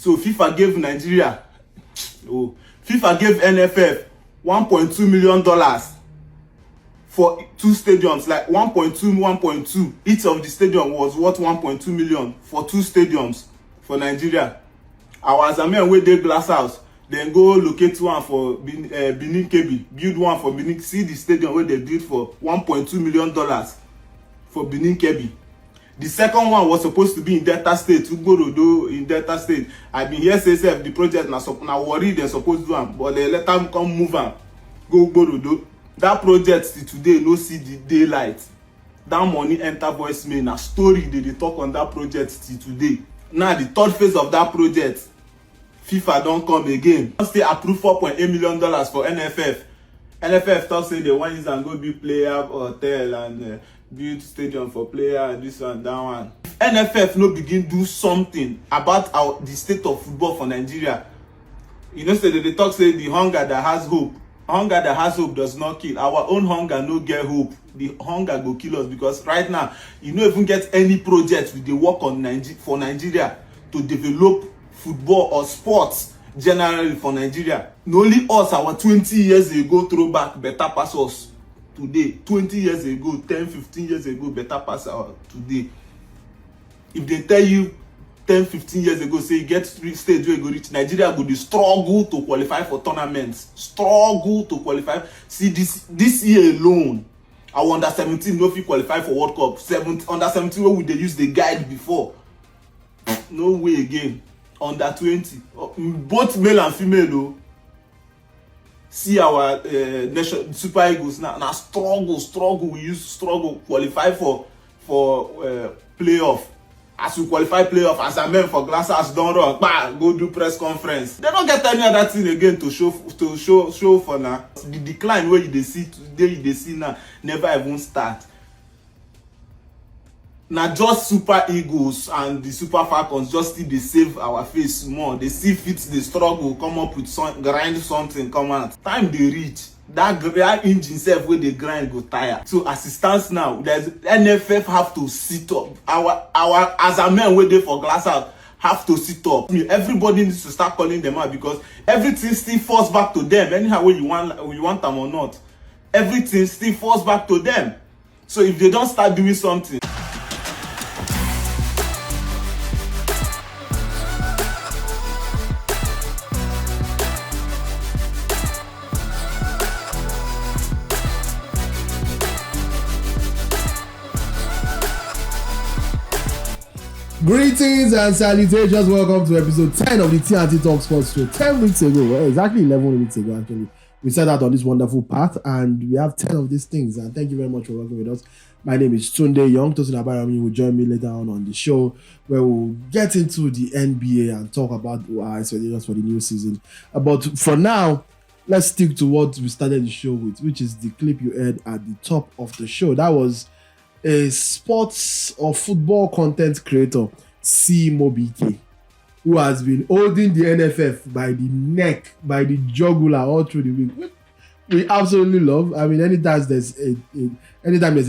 So FIFA gave NFF $1.2 million for 2 stadiums, like 1.2. Each of the stadium was worth 1.2 million for 2 stadiums for Nigeria. Our Azamen wey dey Glass House, then go locate one for Benin Kebbi, build one for Benin. See the stadium where they built for $1.2 million for Benin Kebbi. The second one was supposed to be in Delta State, Ugorodo in Delta State. I been here say the project na worry they supposed to do am, but they let them come move am go Ugorodo. That project till today no see the daylight. That money enter voicemail. Na story they talk on that project till today. Now the third phase of that project, FIFA don't come again. Still approve $4.8 million for NFF. NFF talk say they want use and go build player hotel and build stadium for player and this one, that one. If NFF no begin do something about the state of football for Nigeria, you know, say they talk say the hunger that has hope. Hunger that has hope does not kill. Our own hunger no get hope. The hunger go kill us, because right now you no even get any project with the work on for Nigeria to develop football or sports generally for Nigeria. No only us, our 20 years ago throwback better pass us today. 20 years ago, 10, 15 years ago better pass our today. If they tell you 10, 15 years ago, say you get 3 stages where you go reach, Nigeria go dey struggle to qualify for tournaments. Struggle to qualify. See this year alone, our under 17 no fit qualify for World Cup. Under 17 where we dey use the guide before. No way again. Under 20, both male and female though. See our nation Super Eagles now struggle. We used to struggle qualify for playoff. As we qualify playoff, as I meant for Glass House don't run, go do press conference. They don't get any other thing again to show for now. The decline where you see today, you see now, never even start. Now just Super Eagles and the Super Falcons just still they save our face more. They see fit the struggle, come up with grind something, come out. Time they reach. That engine self where they grind go tire. So as it stands now, there's NFF have to sit up. Our as a man where they for Glass House have to sit up. Everybody needs to start calling them out, because everything still falls back to them. Anyhow way you want them or not, everything still falls back to them. So if they don't start doing something. Greetings and salutations. Welcome to episode 10 of the T&T Talk Sports show. 10 weeks ago, well, exactly 11 weeks ago, actually, we set out on this wonderful path, and we have 10 of these things. And thank you very much for working with us. My name is Tunde Young. Tosin Abarami will join me later on the show, where we'll get into the NBA and talk about our expectations for the new season. But for now, let's stick to what we started the show with, which is the clip you heard at the top of the show. That was a sports or football content creator, C. Mobike, who has been holding the NFF by the neck, by the jugular all through the week. We absolutely love. I mean, anytime there's a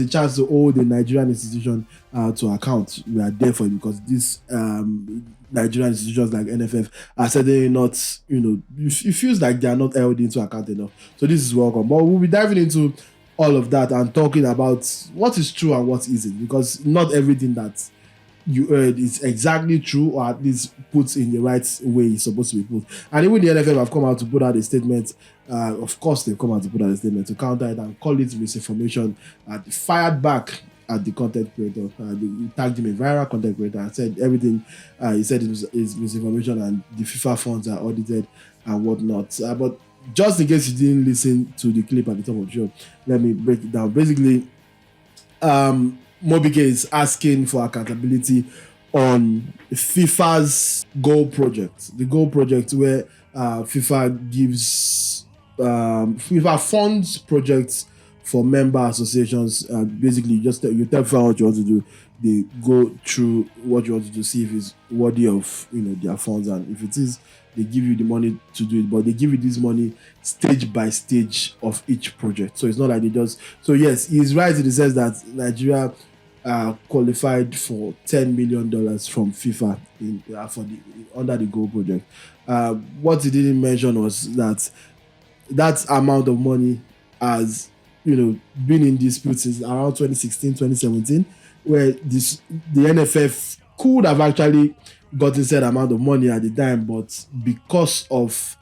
chance to hold a Nigerian institution to account, we are there for it, because these Nigerian institutions like NFF are certainly not, it feels like they are not held into account enough. So this is welcome. But we'll be diving into all of that and talking about what is true and what isn't, because not everything that you heard is exactly true, or at least put in the right way it's supposed to be put. And even the NFF have come out to put out a statement. Of course, they've come out to put out a statement to counter it and call it misinformation. They fired back at the content creator. They tagged him a viral content creator and said everything he said is misinformation, and the FIFA funds are audited and whatnot. But just in case you didn't listen to the clip at the top of the show, let me break it down. Basically, Mobike is asking for accountability on FIFA's goal project. The goal project where FIFA funds projects for member associations. Basically, you tell FIFA what you want to do. They go through what you want to do, see if it's worthy of their funds, and if it is, they give you the money to do it. But they give you this money stage by stage of each project. So it's not like they just. So yes, he's right in the sense that Nigeria qualified for $10 million from FIFA under the goal project. What he didn't mention was that amount of money has been in dispute since around 2016, 2017, where the NFF could have actually gotten said amount of money at the time, but because of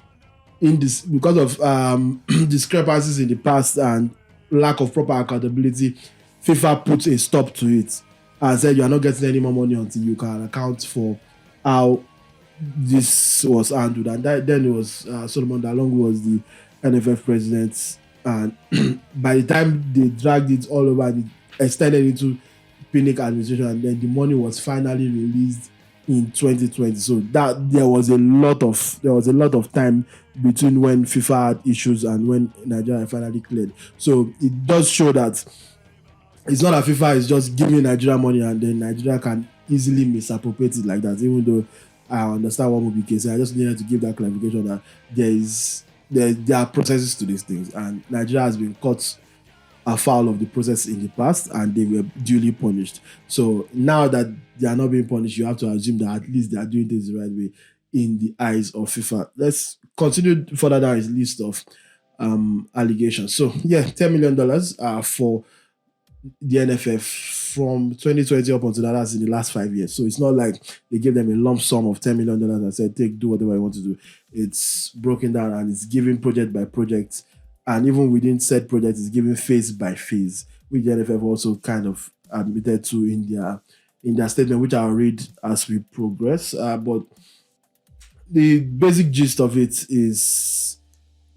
discrepancies in the past and lack of proper accountability, FIFA put a stop to it and said you are not getting any more money until you can account for how this was handled. And then it was Solomon Dalong who was the NFF president, and by the time they dragged it all over and it extended into Pinnick administration, and then the money was finally released in 2020. So that there was a lot of time between when FIFA had issues and when Nigeria finally cleared. So it does show that it's not that FIFA is just giving Nigeria money and then Nigeria can easily misappropriate it like that. Even though I understand what will be case, I just needed to give that clarification that there are processes to these things, and Nigeria has been caught afoul of the process in the past and they were duly punished. So now that they are not being punished, you have to assume that at least they are doing things the right way in the eyes of FIFA. Let's continue further down his list of allegations. So yeah, $10 million for the NFF from 2020 up until that's in the last 5 years. So it's not like they gave them a lump sum of $10 million and said, do whatever you want to do. It's broken down and it's given project by project. And even within said project, it's given phase by phase, which the NFF also kind of admitted to in their statement, which I'll read as we progress. But the basic gist of it is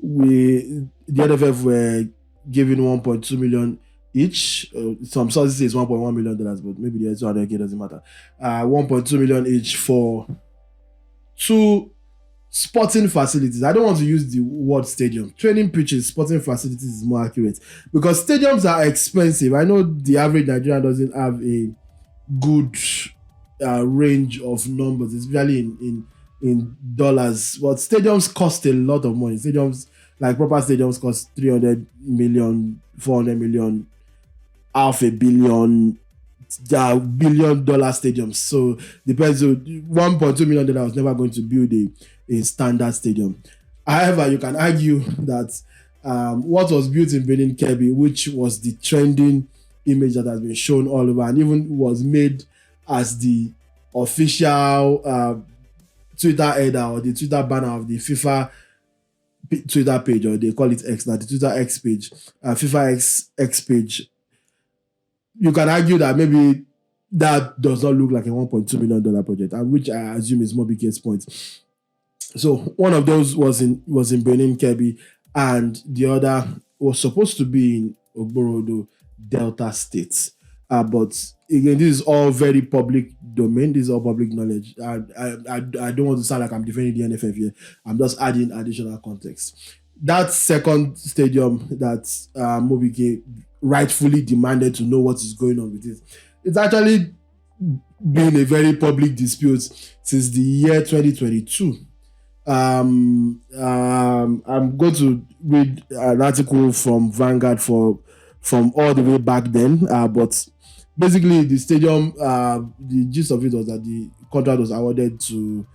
the NFF were given 1.2 million each. Some sources say it's $1.1 million, but maybe the 200K doesn't matter. 1.2 million each for 2 sporting facilities. I don't want to use the word stadium. Training pitches, sporting facilities is more accurate because stadiums are expensive. I know the average Nigerian doesn't have a good range of numbers, especially in dollars. But stadiums cost a lot of money. Stadiums, like proper stadiums, cost 300 million, 400 million, $500 million, $1 billion stadiums. So depends. $1.2 million was never going to build a standard stadium. However, you can argue that what was built in Benin Kebbi, which was the trending image that has been shown all over and even was made as the official Twitter header or the Twitter banner of the FIFA Twitter page, or they call it X now, the Twitter X page, FIFA X page. You can argue that maybe that does not look like a $1.2 million project, and which I assume is Mobike's point. So one of those was in Benin Kebbi, and the other was supposed to be in Ogborodo, Delta State. But again, this is all very public domain. This is all public knowledge. I don't want to sound like I'm defending the NFF here. I'm just adding additional context. That second stadium that Mobike rightfully demanded to know what is going on with it, it's actually been a very public dispute since the year 2022. I'm going to read an article from Vanguard from all the way back then, but basically the stadium, the gist of it was that the contract was awarded to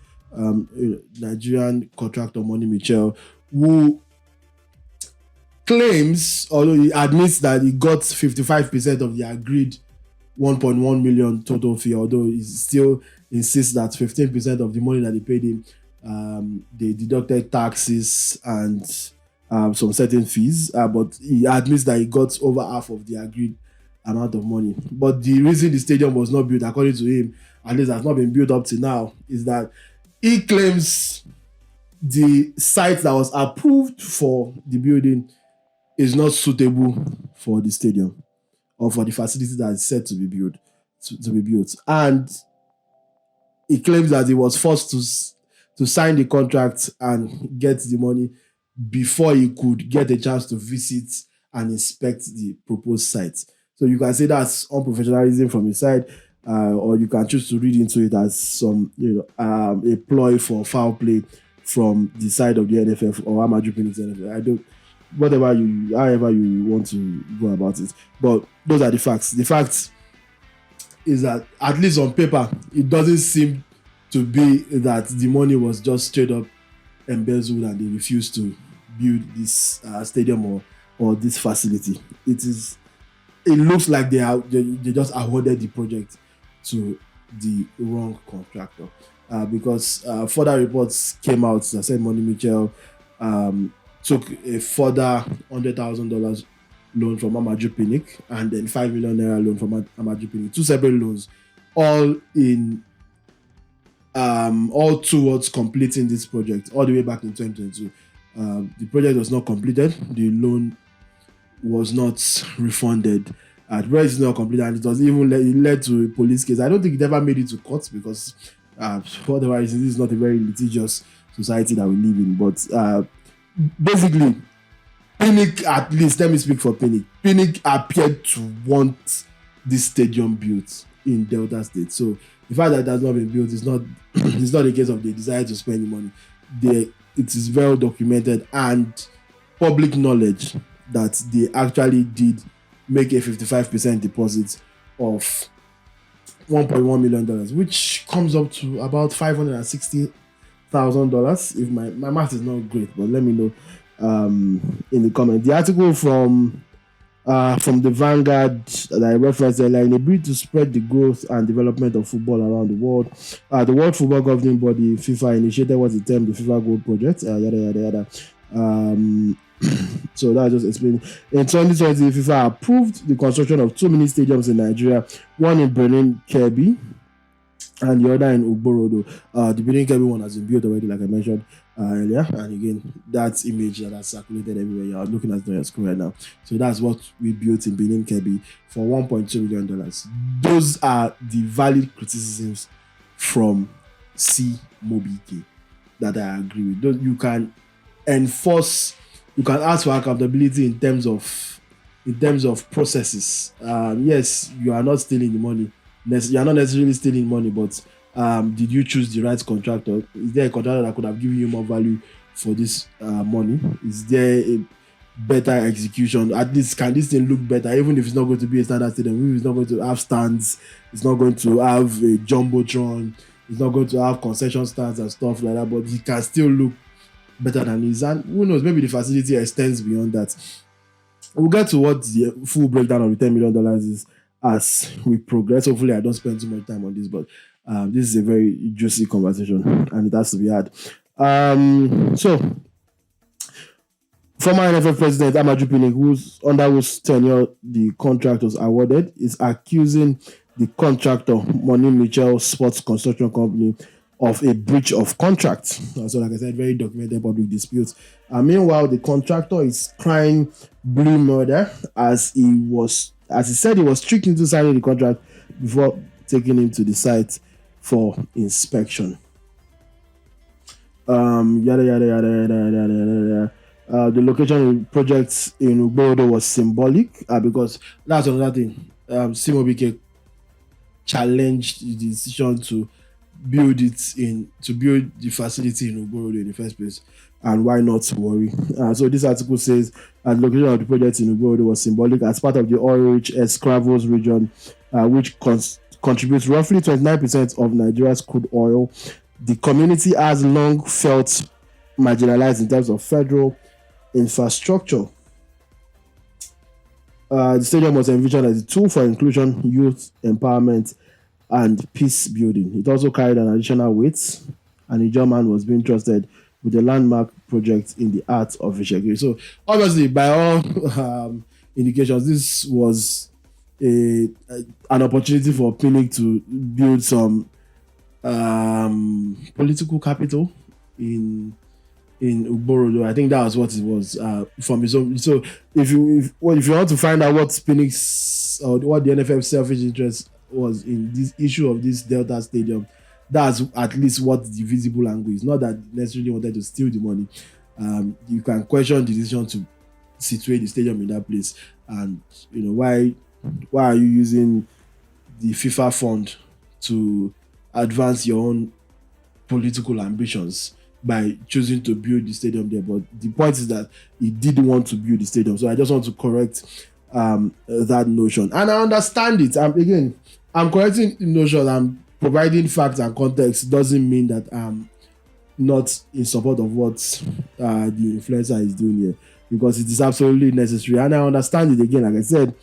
Nigerian contractor Money Michel, who claims, although he admits that he got 55% of the agreed 1.1 million total fee, although he still insists that 15% of the money that they paid him, they deducted taxes and some certain fees, but he admits that he got over half of the agreed amount of money. But the reason the stadium was not built, according to him, at least has not been built up to now, is that he claims the site that was approved for the building is not suitable for the stadium or for the facility that is set to be built. And he claims that he was forced to sign the contract and get the money before he could get a chance to visit and inspect the proposed site. So you can say that's unprofessionalism from his side, or you can choose to read into it as some, a ploy for foul play from the side of the NFF or Amadou Pinnick's NFF. However you want to go about it. But those are the facts. The facts is that, at least on paper, it doesn't seem to be that the money was just straight up embezzled and they refused to build this stadium or this facility. It looks like they just awarded the project to the wrong contractor, because further reports came out that said Money Mitchell took a further $100,000 loan from Amadou Pinnick and then $5 million loan from Amadou Pinnick, two separate loans, all towards completing this project all the way back in 2022. The project was not completed. The loan was not refunded. The project is not completed, and it led to a police case. I don't think it ever made it to court because, for otherwise, this is not a very litigious society that we live in. But basically, Pinnick, at least, let me speak for Pinnick. Pinnick appeared to want this stadium built in Delta State. So the fact that it has not been built is not it's not a case of they desire to spend the money. It is well documented and public knowledge that they actually did make a 55% deposit of $1.1 million, which comes up to about $560,000. If my math is not great, but let me know in the comment. The article from the Vanguard that I referenced earlier, in a bid to spread the growth and development of football around the world, the World Football Governing Body, FIFA, initiated what it termed the FIFA Gold Project, so that just explains. In 2020, FIFA approved the construction of 2 mini stadiums in Nigeria, one in Benin, Kebbi, and the other in Ugborodo. The Benin Kebbi one has been built already, like I mentioned earlier, and again, that's image that has circulated everywhere. You are looking at it on your screen right now. So that's what we built in Benin Kebbi for $1.2 million. Those are the valid criticisms from C-Mobike that I agree with. You can enforce, you can ask for accountability in terms of processes. Yes, you are not stealing the money. You are not necessarily stealing money, but did you choose the right contractor? Is there a contractor that could have given you more value for this money? Is there a better execution? At least, can this thing look better, even if it's not going to be a standard stadium? If it's not going to have stands, it's not going to have a jumbotron, it's not going to have concession stands and stuff like that, but it can still look better than this. And who knows, maybe the facility extends beyond that. We'll get to what the full breakdown of the $10 million is as we progress. Hopefully I don't spend too much time on this, but this is a very juicy conversation and it has to be had. So former NFF president Amadou Pinnick, under whose tenure the contract was awarded, is accusing the contractor Money Mitchell Sports Construction Company of a breach of contract. So like I said, very documented public disputes. Meanwhile, the contractor is crying blue murder as he said he was tricked into signing the contract before taking him to the site for inspection. The location of the project in Ugborodo was symbolic because that's another thing. Simobike challenged the decision to build the facility in Ugborodo in the first place, and why not worry? So this article says the location of the project in Ugborodo was symbolic as part of the oil-rich Escravos region, which contributes roughly 29% of Nigeria's crude oil. The community has long felt marginalized in terms of federal infrastructure. The stadium was envisioned as a tool for inclusion, youth empowerment, and peace building. It also carried an additional weight, and a German was being trusted with a landmark project in the art of Ishegiri. So obviously, by all indications, this was an opportunity for Pinnick to build some political capital in Ugborodo. I think that was what it was from his own. So if you want to find out what Pinnick's or what the NFF's selfish interest was in this issue of this Delta Stadium, that's at least what the visible angle is. Not that necessarily wanted to steal the money. You can question the decision to situate the stadium in that place, and why are you using the FIFA fund to advance your own political ambitions by choosing to build the stadium there? But the point is that he didn't want to build the stadium. So I just want to correct that notion, and I understand it. Again, I'm correcting notion. I'm providing facts and context doesn't mean that I'm not in support of what the influencer is doing here, because it is absolutely necessary. And I understand it again, like I said,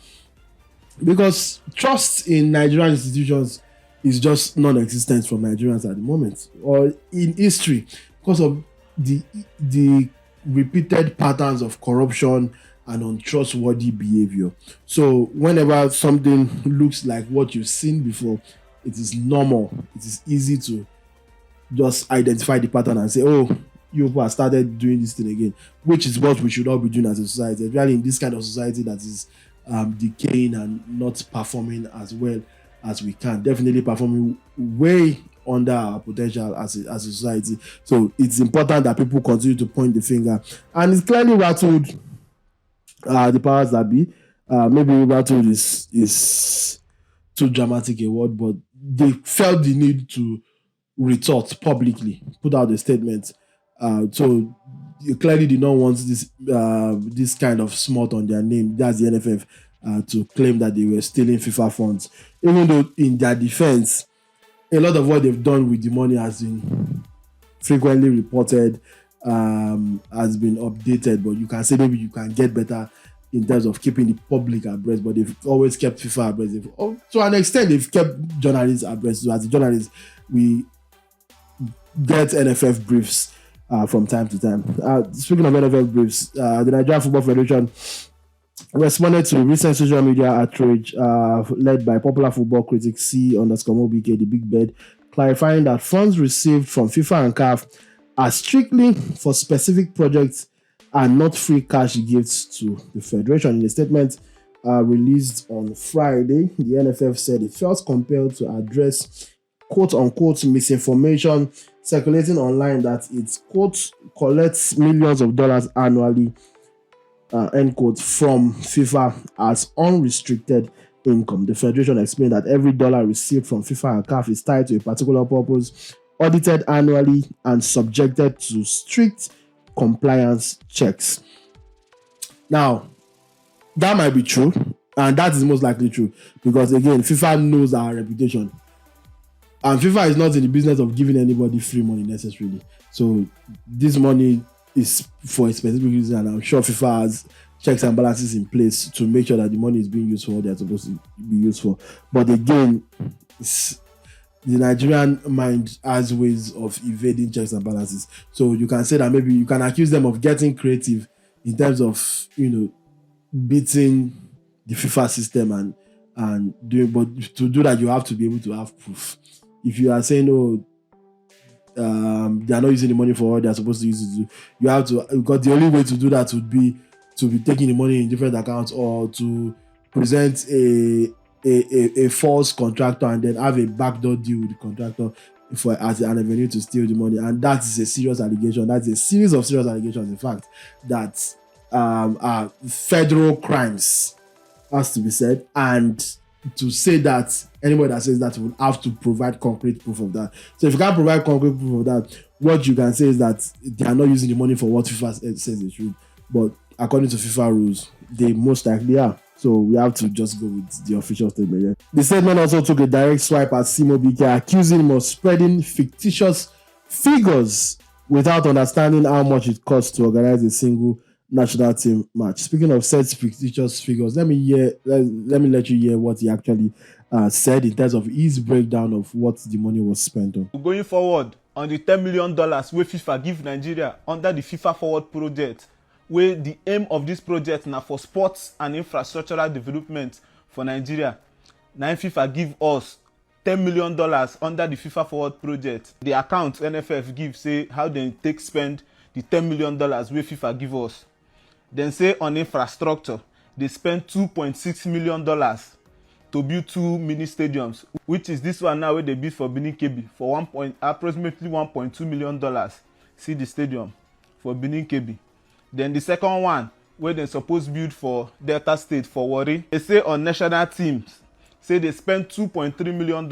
because trust in Nigerian institutions is just non-existent from Nigerians at the moment or in history because of the repeated patterns of corruption and untrustworthy behavior. So whenever something looks like what you've seen before, it is normal. It is easy to just identify the pattern and say, oh, you people have started doing this thing again, which is what we should all be doing as a society, especially in this kind of society that is decaying and not performing as well as we can. Definitely performing way under our potential as a society. So it's important that people continue to point the finger, and it's clearly rattled the powers that be. Maybe rattled is too dramatic a word, but they felt the need to retort publicly, put out a statement. So you clearly did not want this kind of smut on their name. That's the NFF to claim that they were stealing FIFA funds, even though in their defense, a lot of what they've done with the money has been frequently reported, has been updated. But you can say maybe you can get better in terms of keeping the public abreast, but they've always kept FIFA abreast. To an extent, they've kept journalists abreast. So as a journalist, we get NFF briefs from time to time. Speaking of NFF briefs, the Nigerian Football Federation responded to recent social media outrage led by popular football critic C_MOBK, the Big Bed, clarifying that funds received from FIFA and CAF are strictly for specific projects and not free cash gifts to the Federation. In a statement released on Friday, the NFF said it felt compelled to address quote-unquote misinformation circulating online that it, quote, collects millions of dollars annually, end quote, from FIFA as unrestricted income. The Federation explained that every dollar received from FIFA and CAF is tied to a particular purpose, audited annually, and subjected to strict compliance checks. Now, that might be true, and that is most likely true, because again, FIFA knows our reputation. And FIFA is not in the business of giving anybody free money necessarily. So this money is for a specific reason, and I'm sure FIFA has checks and balances in place to make sure that the money is being used for what they're supposed to be used for. But again, the Nigerian mind has ways of evading checks and balances. So you can say that maybe you can accuse them of getting creative in terms of, beating the FIFA system and doing, but to do that you have to be able to have proof. If you are saying, they are not using the money for what they are supposed to use it to, you have to, because the only way to do that would be to be taking the money in different accounts, or to present a false contractor and then have a backdoor deal with the contractor as an avenue to steal the money. And that is a serious allegation. That's a series of serious allegations, in fact, that are federal crimes, has to be said. And to say that anybody that says that will have to provide concrete proof of that. So if you can't provide concrete proof of that, what you can say is that they are not using the money for what FIFA says they should. But according to FIFA rules, they most likely are. So we have to just go with the official statement here. The statement also took a direct swipe at C_MOBK, accusing him of spreading fictitious figures without understanding how much it costs to organize a single national team match. Speaking of said fictitious figures, let me let you hear what he actually said in terms of his breakdown of what the money was spent on. Going forward, on the $10 million where FIFA give Nigeria under the FIFA Forward project, where the aim of this project now for sports and infrastructural development for Nigeria. Now FIFA give us $10 million under the FIFA Forward project. The account NFF give say how they take spend the $10 million where FIFA give us. Then say on infrastructure, they spend $2.6 million to build 2 mini stadiums, which is this one now where they build for Benin Republic for approximately $1.2 million. See the stadium for Benin Republic. Then the second one, where they supposed build for Delta State for Warri, they say on national teams, say they spend $2.3 million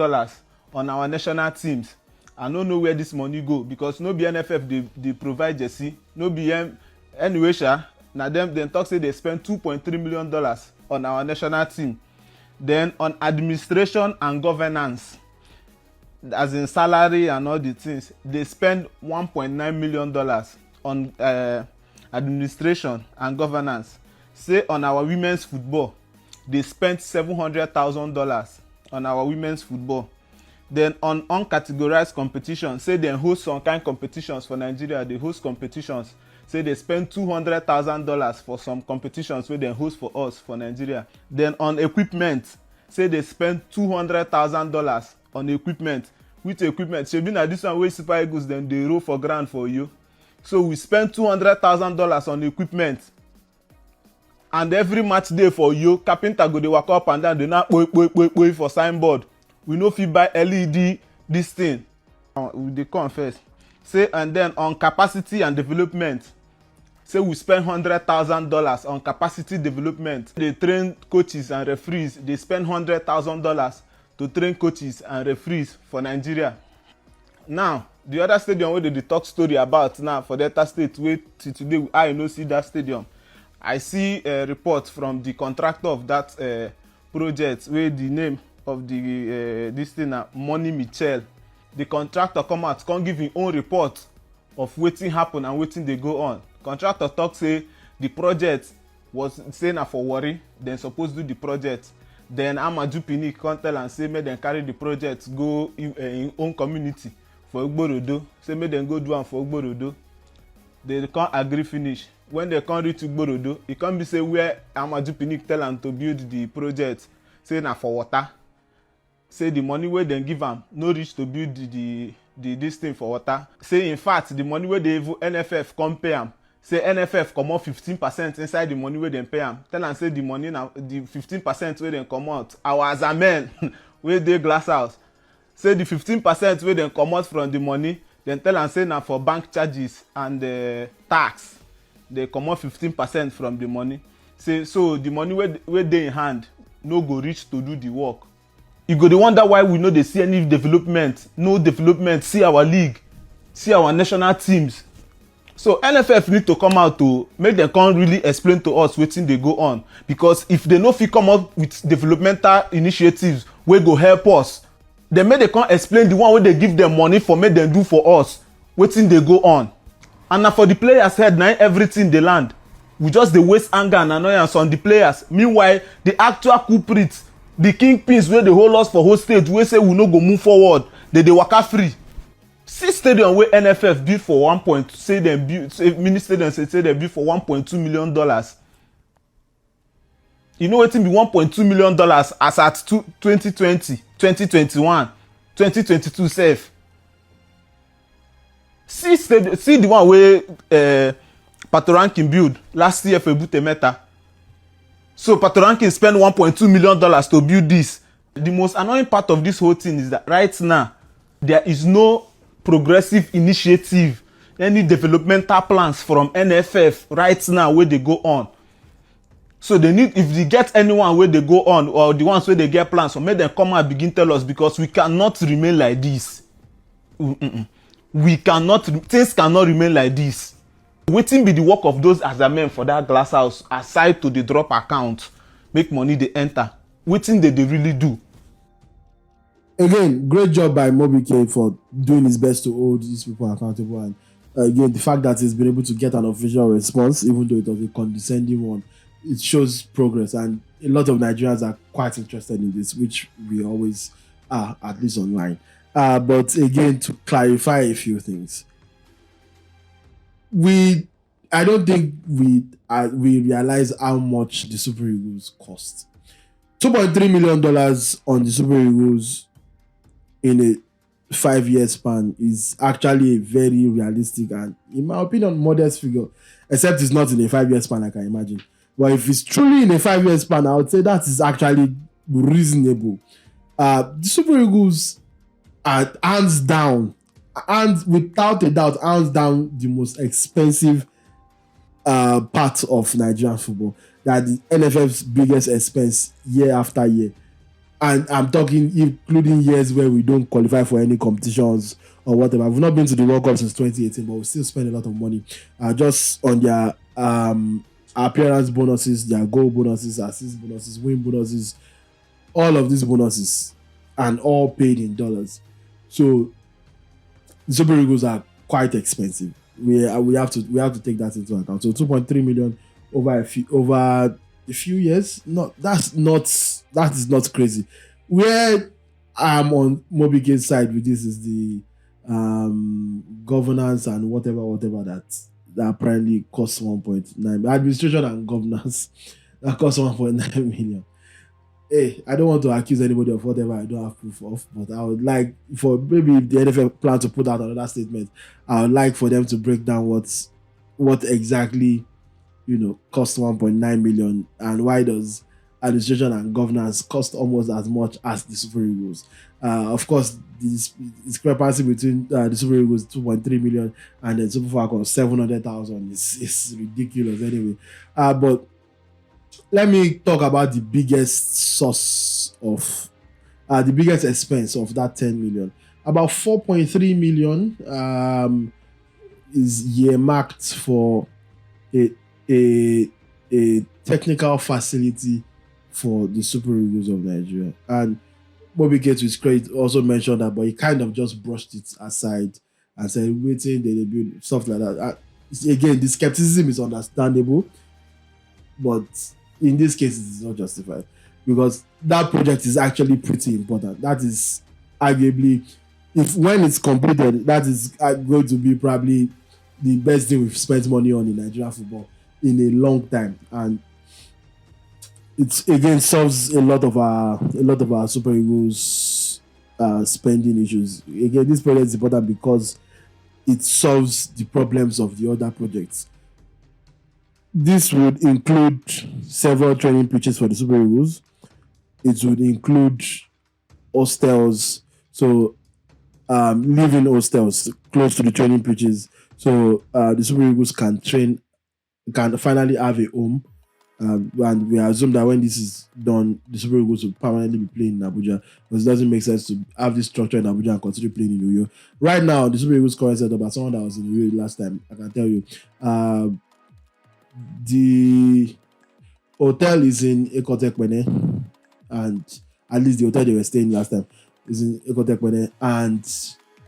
on our national teams. I don't know where this money go, because no be NFF they provide jersey, no be anyway, now them talk say they spend $2.3 million on our national team. Then on administration and governance, as in salary and all the things, they spend $1.9 million on administration and governance. Say on our women's football, they spent $700,000 on our women's football. Then on uncategorized competition, say they host some kind competitions for Nigeria, they host competitions. Say they spend $200,000 for some competitions where they host for us for Nigeria. Then on equipment, say they spend $200,000 on equipment. Which equipment? Shebi na this one wey Super Eagles then they roll for ground for you. So we spend $200,000 on equipment. And every match day for you, carpenter go dey waka up and down, they now boy for signboard. We no fit buy LED this thing. We dey come first. Say and then on capacity and development, say we spend $100,000 on capacity development. They train coaches and referees. They spend $100,000 to train coaches and referees for Nigeria. Now, the other stadium where they talk story about now for Delta State, wey till today I no see that stadium. I see a report from the contractor of that project where the name of the this thing na Money Michel. The contractor come out, come give him own report of wetin happen and wetin dey go on. Contractor talk say the project was say na for Warri, dem suppose do the project. Then Amaju Pinnick come tell am say make dem carry the project go in own community for Igborodo. Say make dem go do am for Igborodo. They come agree finish. When they come reach Igborodo, e come be say where Amaju Pinnick tell am to build the project, say na for water. Say the money wey dem give am no reach to build the this thing for water. Say in fact the money wey dey even NFF come pay am, say NFF comot 15% inside the money wey dem pay am. Tell am say the money na the 15% wey dem comot, our azamen wey dey glass house. Say the 15% wey dem comot from the money, dem tell am say na for bank charges and tax. They comot 15% from the money. Say so the money wey dey in hand no go reach to do the work. You go dey wonder why we no dey see any development. No development. See our league, see our national teams. So NFF need to come out to make dem come really explain to us wetin dey go on. Because if they no fit come up with developmental initiatives wey go help us, then make dem come explain the one wey dey give them money for make dem do for us wetin dey go on. And na for the players head na everything dey land. We just dey waste anger and annoyance on the players. Meanwhile, the actual culprits, the kingpins wey dey hold us for hostage, wey say we no go move forward, they dey waka free. See stadium wey NFF build for mini stadium say dem build for $1.2 million. You know wetin be $1.2 million as at 2020, 2021, 2022 sef. See the one wey Patoranking build last year for Ebute Metta. So Patoranking spend $1.2 million to build this. The most annoying part of this whole thing is that right now there is no progressive initiative, any developmental plans from NFF right now where they go on. So they need, if they get anyone where they go on, or the ones where they get plans, so make them come and begin tell us, because we cannot remain like this. We cannot, things cannot remain like this. Wetin be the work of those azamen for that glass house, aside to the drop account, make money they enter? Wetin they really do? Again, great job by Mobike for doing his best to hold these people accountable, and again, the fact that he's been able to get an official response, even though it was a condescending one, it shows progress, and a lot of Nigerians are quite interested in this, which we always are, at least online. But again, to clarify a few things, I don't think we realize how much the Super Eagles cost. $2.3 million on the Super Eagles in a 5-year span is actually a very realistic and, in my opinion, modest figure, except it's not in a 5-year span, I can imagine. But if it's truly in a 5-year span, I would say that is actually reasonable. The Super Eagles are hands down, and without a doubt, hands down, the most expensive part of Nigerian football. That the NFF's biggest expense year after year. And I'm talking including years where we don't qualify for any competitions or whatever. We've not been to the World Cup since 2018, but we still spend a lot of money just on their appearance bonuses, their goal bonuses, assist bonuses, win bonuses, all of these bonuses and all paid in dollars. So the Super Eagles are quite expensive. We have to take that into account. So 2.3 million over a few years. That is not crazy. Where I'm on Mobigate's side with this is the governance and whatever that apparently costs 1.9 administration and governance that costs 1.9 million. Hey, I don't want to accuse anybody of whatever I don't have proof of, but I would like for maybe if the NFF plan to put out another statement, I would like for them to break down what exactly cost 1.9 million and why does administration and governance cost almost as much as the Super Eagles. Of course, the discrepancy between the Super Eagles 2.3 million and the Super Falcons 700,000 is ridiculous anyway. But let me talk about the biggest source of the biggest expense of that 10 million. About 4.3 million is earmarked for a technical facility for the Super Eagles of Nigeria. And Bobby Gates with credit also mentioned that, but he kind of just brushed it aside and said, waiting, they build stuff like that. Again, the skepticism is understandable, but in this case, it is not justified because that project is actually pretty important. That is arguably, when it's completed, that is going to be probably the best thing we've spent money on in Nigerian football in a long time, and it again solves a lot of our Super Eagles spending issues. Again, this project is important because it solves the problems of the other projects. This would include several training pitches for the Super Eagles. It would include hostels, so living hostels close to the training pitches, so the Super Eagles can finally have a home. And we assume that when this is done, the Super Eagles will permanently be playing in Abuja, because it doesn't make sense to have this structure in Abuja and continue playing in Uyo. Right now, the Super Eagles current setup, as someone that was in Uyo last time, I can tell you, the hotel is in Ekotekpene, and at least the hotel they were staying last time is in Ekotekpene, and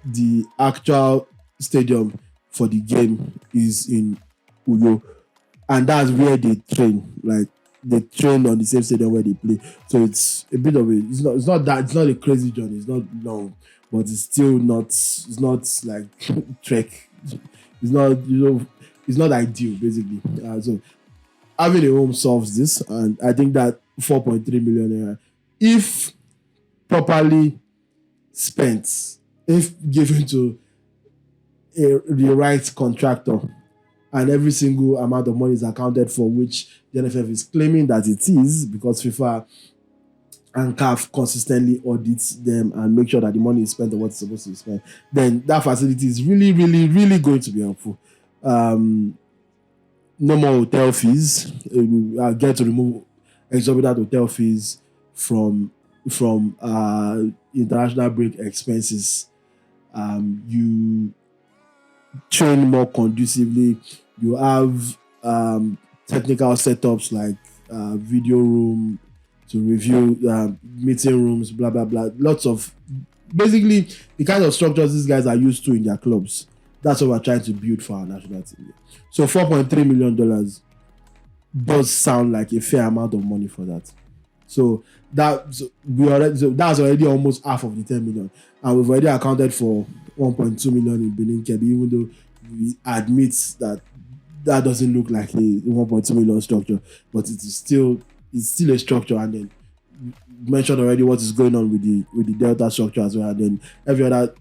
the actual stadium for the game is in Uyo. And that's where they train. Like, they train on the same stadium where they play. So it's a bit of it's not a crazy journey. It's not long, but it's still not. It's not like trek. It's not It's not ideal basically. So having a home solves this, and I think that 4.3 million, if properly spent, if given to the right contractor, and every single amount of money is accounted for, which the NFF is claiming that it is, because FIFA and CAF consistently audits them and make sure that the money is spent on what it's supposed to be spent, then that facility is really, really, really going to be helpful. No more hotel fees. I get to remove exorbitant hotel fees from international break expenses. You train more conducively. You have technical setups like video room to review, meeting rooms, blah blah blah. Lots of basically the kind of structures these guys are used to in their clubs. That's what we're trying to build for our national team. So $4.3 million does sound like a fair amount of money for that. So that's already almost half of the 10 million, and we've already accounted for 1.2 million in Benin Kebbi, even though we admit that doesn't look like a 1.2 million structure, but it's still a structure. And then you mentioned already what is going on with the Delta structure as well, and then every other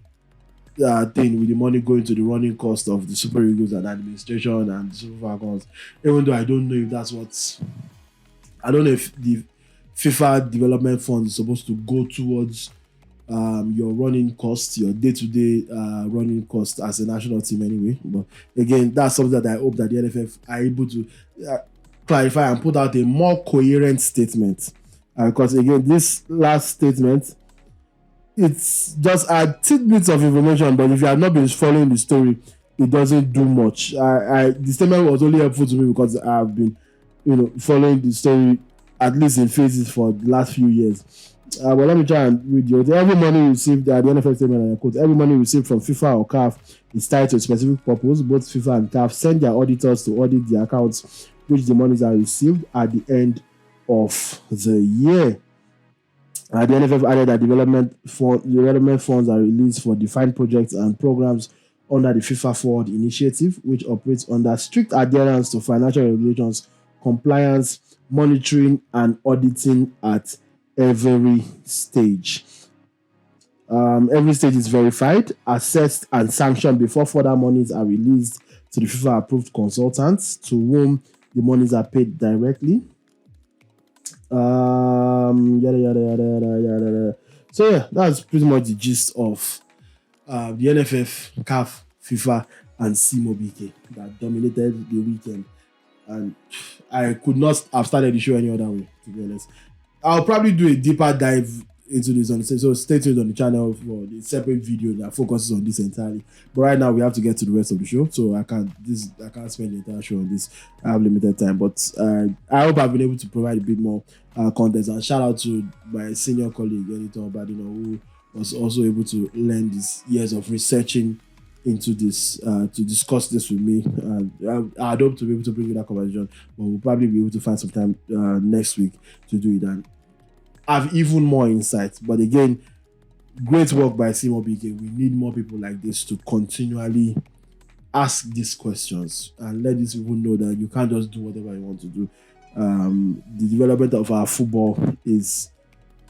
thing with the money going to the running cost of the Super Eagles and administration and the Super Falcons. Even though I don't know if the FIFA development fund is supposed to go towards your running costs, your day-to-day running costs as a national team anyway. But again, that's something that I hope that the NFF are able to clarify and put out a more coherent statement. Because again, this last statement, it's just tidbits of information, but if you have not been following the story, it doesn't do much. The statement was only helpful to me because I have been, following the story at least in phases for the last few years. But let me try and read you. Every money received at the NFF statement and I quote, every money received from FIFA or CAF is tied to a specific purpose. Both FIFA and CAF send their auditors to audit the accounts which the monies are received at the end of the year. The NFF added that development funds are released for defined projects and programs under the FIFA Forward initiative, which operates under strict adherence to financial regulations, compliance, monitoring, and auditing at every stage. Every stage is verified, assessed, and sanctioned before further monies are released to the FIFA-approved consultants, to whom the monies are paid directly. Yada yada yada yada yada. So yeah, that's pretty much the gist of the NFF, CAF, FIFA, and CMOBK that dominated the weekend. And I could not have started the show any other way, to be honest. I'll probably do a deeper dive into this on the so stay tuned on the channel for the separate video that focuses on this entirely. But right now we have to get to the rest of the show, so I can't spend the entire show on this. I have limited time, but I hope I've been able to provide a bit more content. And shout out to my senior colleague Editor Badino, who was also able to lend his years of researching into this to discuss this with me. I'd hope to be able to bring you that conversation, but we'll probably be able to find some time next week to do it and have even more insights. But again, great work by CMOBK. We need more people like this to continually ask these questions and let these people know that you can't just do whatever you want to do. The development of our football is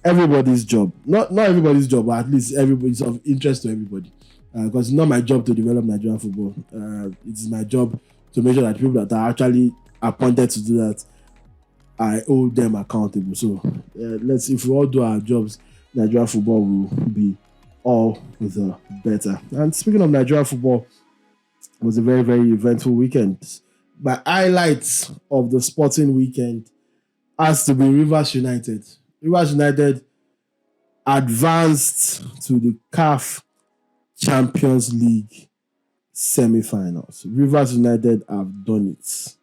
everybody's job. Not everybody's job, but at least everybody's of interest to everybody. Because it's not my job to develop Nigerian football. It's my job to make sure that people that are actually appointed to do that, I hold them accountable. So if we all do our jobs, Nigerian football will be all the better. And speaking of Nigerian football, it was a very, very eventful weekend. My highlights of the sporting weekend has to be Rivers United. Rivers United advanced to the CAF Champions League semi-finals. Rivers United have done it.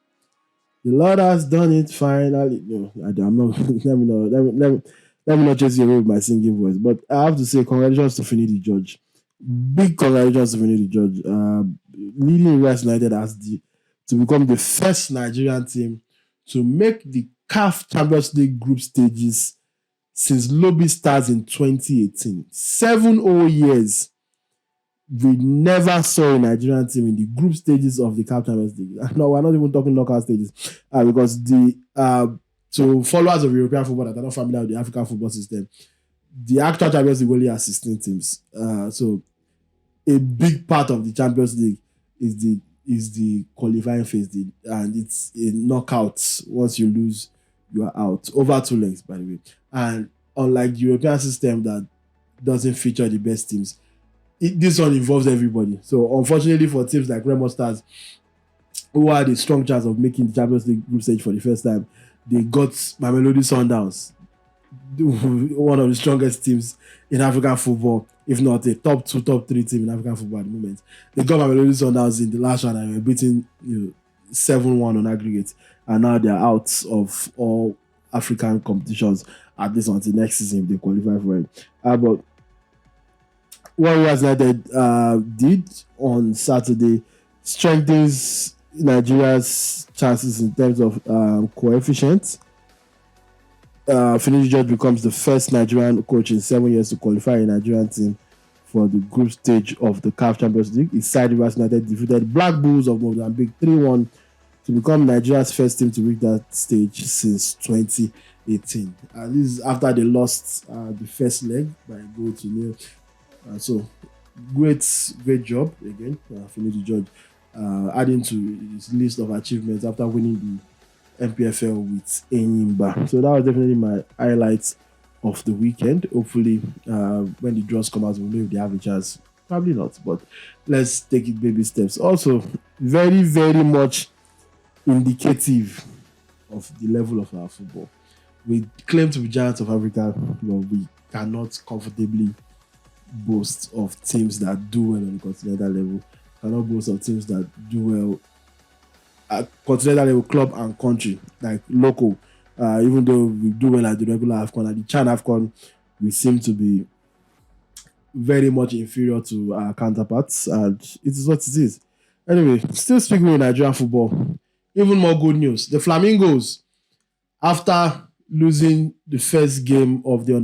The Lord has done it finally. No, I'm not. Let me not chase you away with my singing voice. But I have to say, congratulations to Finidi George. Big congratulations to Finidi George. Leading Rivers United to become the first Nigerian team to make the CAF Champions League group stages since lobby starts in 2018. 7 whole years. We never saw a Nigerian team in the group stages of the CAF Champions League. No, we're not even talking knockout stages because so followers of European football that are not familiar with the African football system, the actual Champions League only has 16 teams. So a big part of the Champions League is the qualifying phase, and it's a knockout. Once you lose, you are out. Over 2 legs, by the way. And unlike the European system that doesn't feature the best teams, this one involves everybody. So unfortunately for teams like Remo Stars, who had a strong chance of making the Champions League group stage for the first time, they got Mamelodi Sundowns, one of the strongest teams in African football, if not a top 2, top 3 team in African football at the moment. They got Mamelodi Sundowns in the last round and were beating 7-1 on aggregate, and now they are out of all African competitions, at least until next season if they qualify for it. But what Rivers United did on Saturday strengthens Nigeria's chances in terms of coefficient. Finidi George becomes the first Nigerian coach in 7 years to qualify a Nigerian team for the group stage of the CAF Champions League. His side, Rivers United, defeated Black Bulls of Mozambique 3-1 to become Nigeria's first team to reach that stage since 2018. This is after they lost the first leg by a goal to nil. So great job again, Finidi George, adding to his list of achievements after winning the MPFL with Enyimba. So that was definitely my highlights of the weekend. Hopefully, when the draws come out, we'll know if they have a chance. Probably not, but let's take it baby steps. Also, very, very much indicative of the level of our football. We claim to be giants of Africa, but we cannot comfortably boast of teams that do well on the continental level. Cannot boast of teams that do well at continental level, club and country, like local. Even though we do well at the regular AFCON, at the Chan AFCON, we seem to be very much inferior to our counterparts, and it is what it is. Anyway, still speaking of Nigerian football, even more good news. The Flamingoes, after losing the first game of the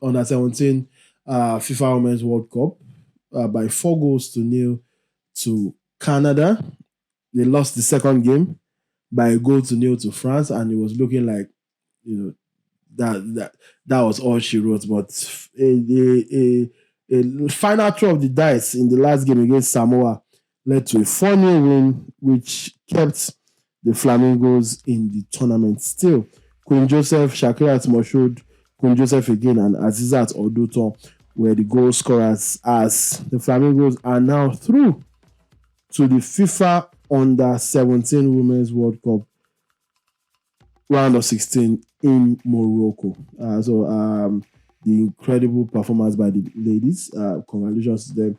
under 17 FIFA Women's World Cup by 4-0 to Canada, they lost the second game by 1-0 to France, and it was looking like, that was all she wrote. But a final throw of the dice in the last game against Samoa led to a 4-0 win, which kept the Flamingos in the tournament. Still, Queen Joseph, Shakirat Moshood, Queen Joseph again, and Azizat Oduton were the goal scorers, as the Flamingos are now through to the FIFA Under 17 Women's World Cup round of 16 in Morocco. The incredible performance by the ladies. Congratulations to them.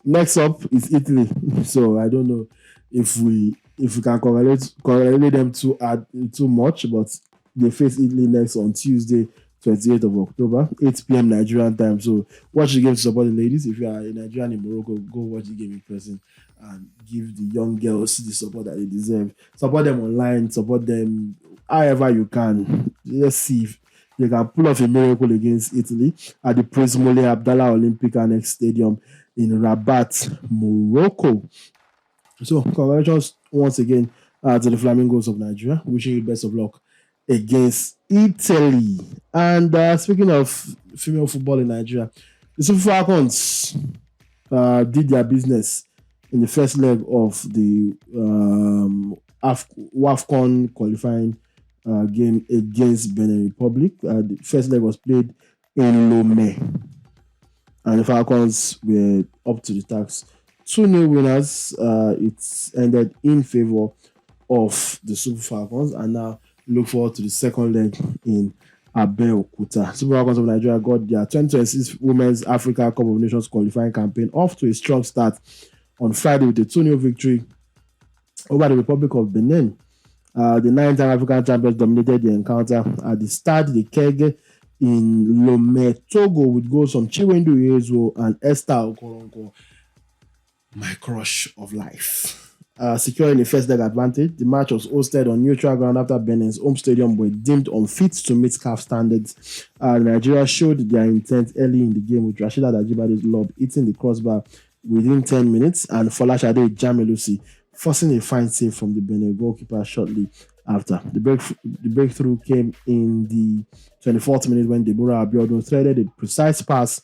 Next up is Italy. So I don't know if we can congratulate them too much, but they face Italy next on Tuesday, 28th of October, 8 p.m. Nigerian time. So watch the game to support the ladies. If you are a Nigerian in Morocco, go watch the game in person and give the young girls the support that they deserve. Support them online, support them however you can. Let's see if they can pull off a miracle against Italy at the Prince Moulay Abdallah Olympic Annex Stadium in Rabat, Morocco. So congratulations once again to the Flamingos of Nigeria. Wishing you best of luck against Italy. And speaking of female football in Nigeria, the Super Falcons did their business in the first leg of the WAFCON qualifying game against Benin Republic. The first leg was played in Lomé, and the Falcons were up to the task. 2-0 winners. It ended in favor of the Super Falcons, and now look forward to the second leg in Abeokuta. Super Falcons of Nigeria got their 2026 Women's Africa Cup of Nations qualifying campaign off to a strong start on Friday with a 2-0 victory over the Republic of Benin. The 9-time African champions dominated the encounter at the Stade de Kege in Lomé, Togo, with goals from Chiwendu Uyezo and Esther Okoronkwo, my crush of life. Securing the first leg advantage, the match was hosted on neutral ground after Benin's home stadium were deemed unfit to meet CAF standards. Nigeria showed their intent early in the game, with Rasheedat Ajibade's lob hitting the crossbar within 10 minutes and Folashade Jamelusi forcing a fine save from the Benin goalkeeper shortly after. The breakthrough came in the 24th minute when Deborah Abiodun threaded a precise pass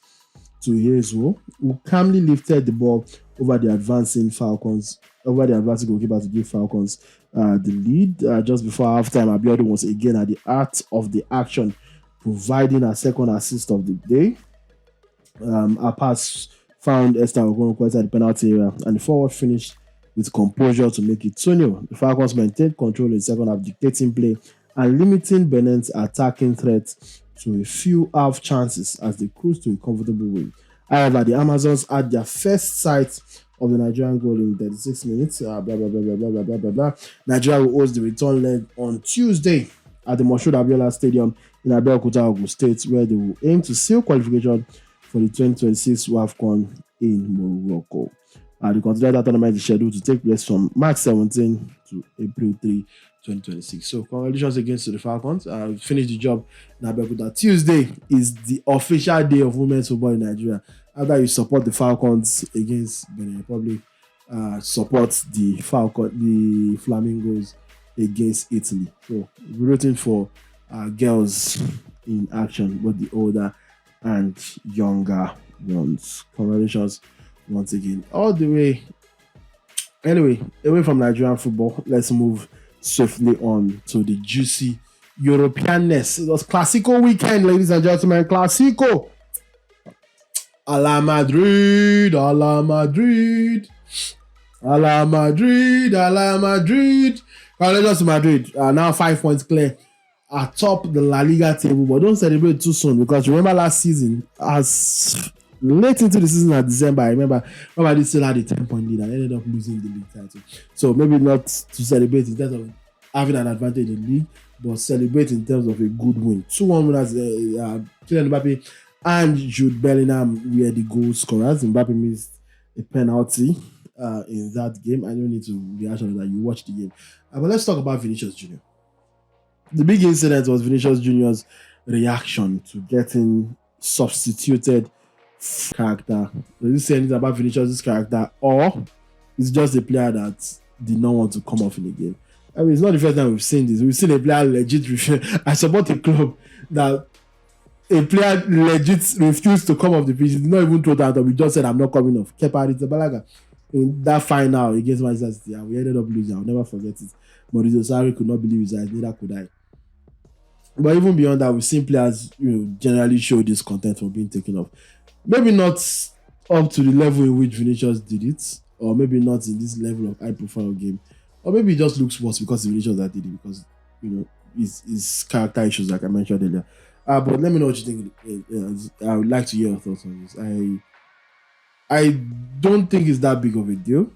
to Yezo, who calmly lifted the ball over the advancing goalkeeper to give Falcons the lead. Just before halftime, Abiodun was again at the heart of the action, providing a second assist of the day. A pass found Esther Okoronkwo at the penalty area, and the forward finished with composure to make it 2-0. The Falcons maintained control in the second half, dictating play and limiting Benin's attacking threat to a few half chances as they cruised to a comfortable win. However, the Amazons had their first sight of the Nigerian goal in 36 minutes. Nigeria will host the return leg on Tuesday at the Moshood Abiola Stadium in Abeokuta, Ogun State, where they will aim to seal qualification for the 2026 WAFCON in Morocco. The continental tournament is scheduled to take place from March 17 to April 3, 2026. So congratulations again to the Falcons. Finished the job in Abeokuta. Tuesday is the official day of women's football in Nigeria. After you support the Falcons against Benin Republic, support the Flamingos against Italy. So we're rooting for girls in action, both the older and younger ones. Congratulations once again. All the way. Anyway, away from Nigerian football, let's move swiftly on to the juicy Europeanness. It was Clasico weekend, ladies and gentlemen. Clasico. A la Madrid, a la Madrid, a la Madrid, a la Madrid. Congratulations to Madrid. Now 5 points clear atop the La Liga table, but don't celebrate too soon, because remember last season, as late into the season at December, I remember they still had a 10-point lead and ended up losing the league title. So maybe not to celebrate in terms of having an advantage in the league, but celebrate in terms of a good win. 2-1 winners. Kylian Mbappe and Jude Bellingham were the goal scorers. Mbappe missed a penalty in that game. I don't need to react on that. You watched the game. But let's talk about Vinicius Jr. The big incident was Vinicius Jr.'s reaction to getting substituted character. Does it say anything about Vinicius' character, or it's just a player that did not want to come off in the game? I mean, it's not the first time we've seen this. We've seen a player legit. I support a club that a player legit refused to come off the pitch. He did not even throw that out. We just said, I'm not coming off. Kepa Arrizabalaga in that final against Manchester City, and we ended up losing. I'll never forget it. Maurizio Sarri could not believe his eyes, neither could I. But even beyond that, we've seen players, generally show discontent for being taken off. Maybe not up to the level in which Vinicius did it, or maybe not in this level of high-profile game, or maybe it just looks worse because it's Vinicius that did it, because his character issues, like I mentioned earlier. But let me know what you think. I would like to hear your thoughts on this. I don't think it's that big of a deal,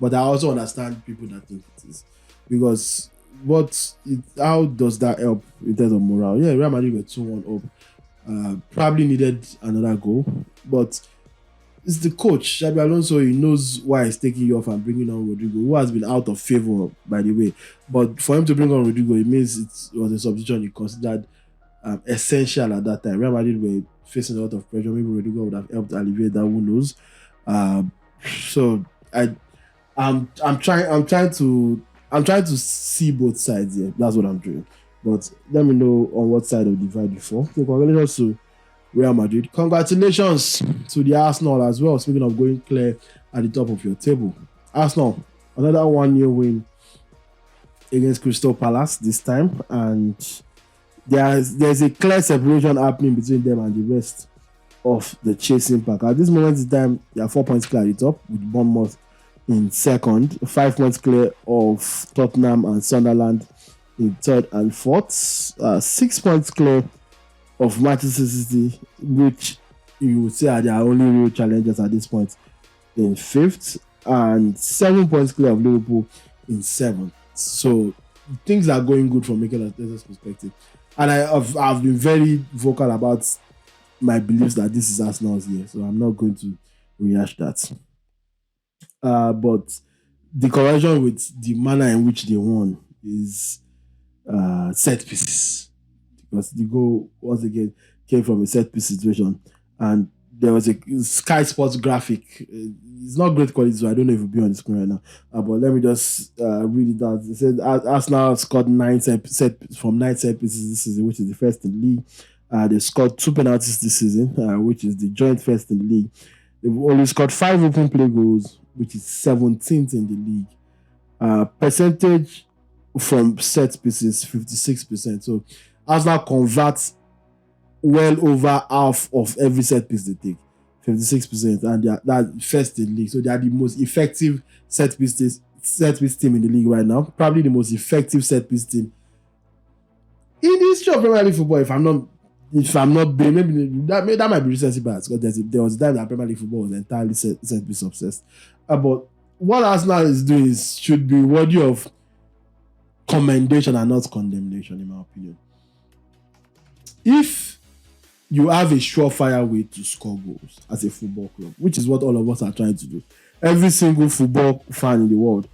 but I also understand people that think it is, because how does that help in terms of morale? Yeah, Real Madrid were 2-1 up. Probably needed another goal, but it's the coach, Xabi Alonso. He knows why he's taking you off and bringing on Rodrigo, who has been out of favor, by the way. But for him to bring on Rodrigo, it means it was a substitution he considered essential at that time. Real Madrid were facing a lot of pressure. Maybe Rodrigo would have helped alleviate that. Who knows? So I'm trying to see both sides here. That's what I'm doing. But let me know on what side of the divide you fall. So congratulations to Real Madrid. Congratulations to the Arsenal as well. Speaking of going clear at the top of your table, Arsenal, another 1-0 win against Crystal Palace this time, and there's a clear separation happening between them and the rest of the chasing pack. At this moment in time, they are 4 points clear at the top, with Bournemouth in second, 5 points clear of Tottenham and Sunderland in third and fourth, 6 points clear of Manchester City, which you would say are their only real challengers at this point, in fifth, and 7 points clear of Liverpool in seventh. So things are going good from Mikel Arteta's perspective, and I've been very vocal about my beliefs that this is Arsenal's year, so I'm not going to rehash that. But the correlation with the manner in which they won is set pieces, because the goal once again came from a set piece situation, and there was a Sky Sports graphic. It's not great quality, so I don't know if it'll be on the screen right now. But let me just read it out. It said Arsenal scored 9 set pieces this season, which is the first in the league. They scored 2 penalties this season, which is the joint first in the league. They've only scored 5 open play goals, which is 17th in the league. Percentage from set pieces, 56%. So Arsenal converts well over half of every set piece they take, 56%, and they're first in the league. So they are the most effective set piece team in the league right now. Probably the most effective set piece team in the history of Premier League football. If I'm not maybe that might be recency bias, because there was a time that Premier League football was entirely set piece obsessed. But what Arsenal is doing should be worthy of commendation and not condemnation, in my opinion. If you have a surefire way to score goals as a football club, which is what all of us are trying to do, every single football fan in the world,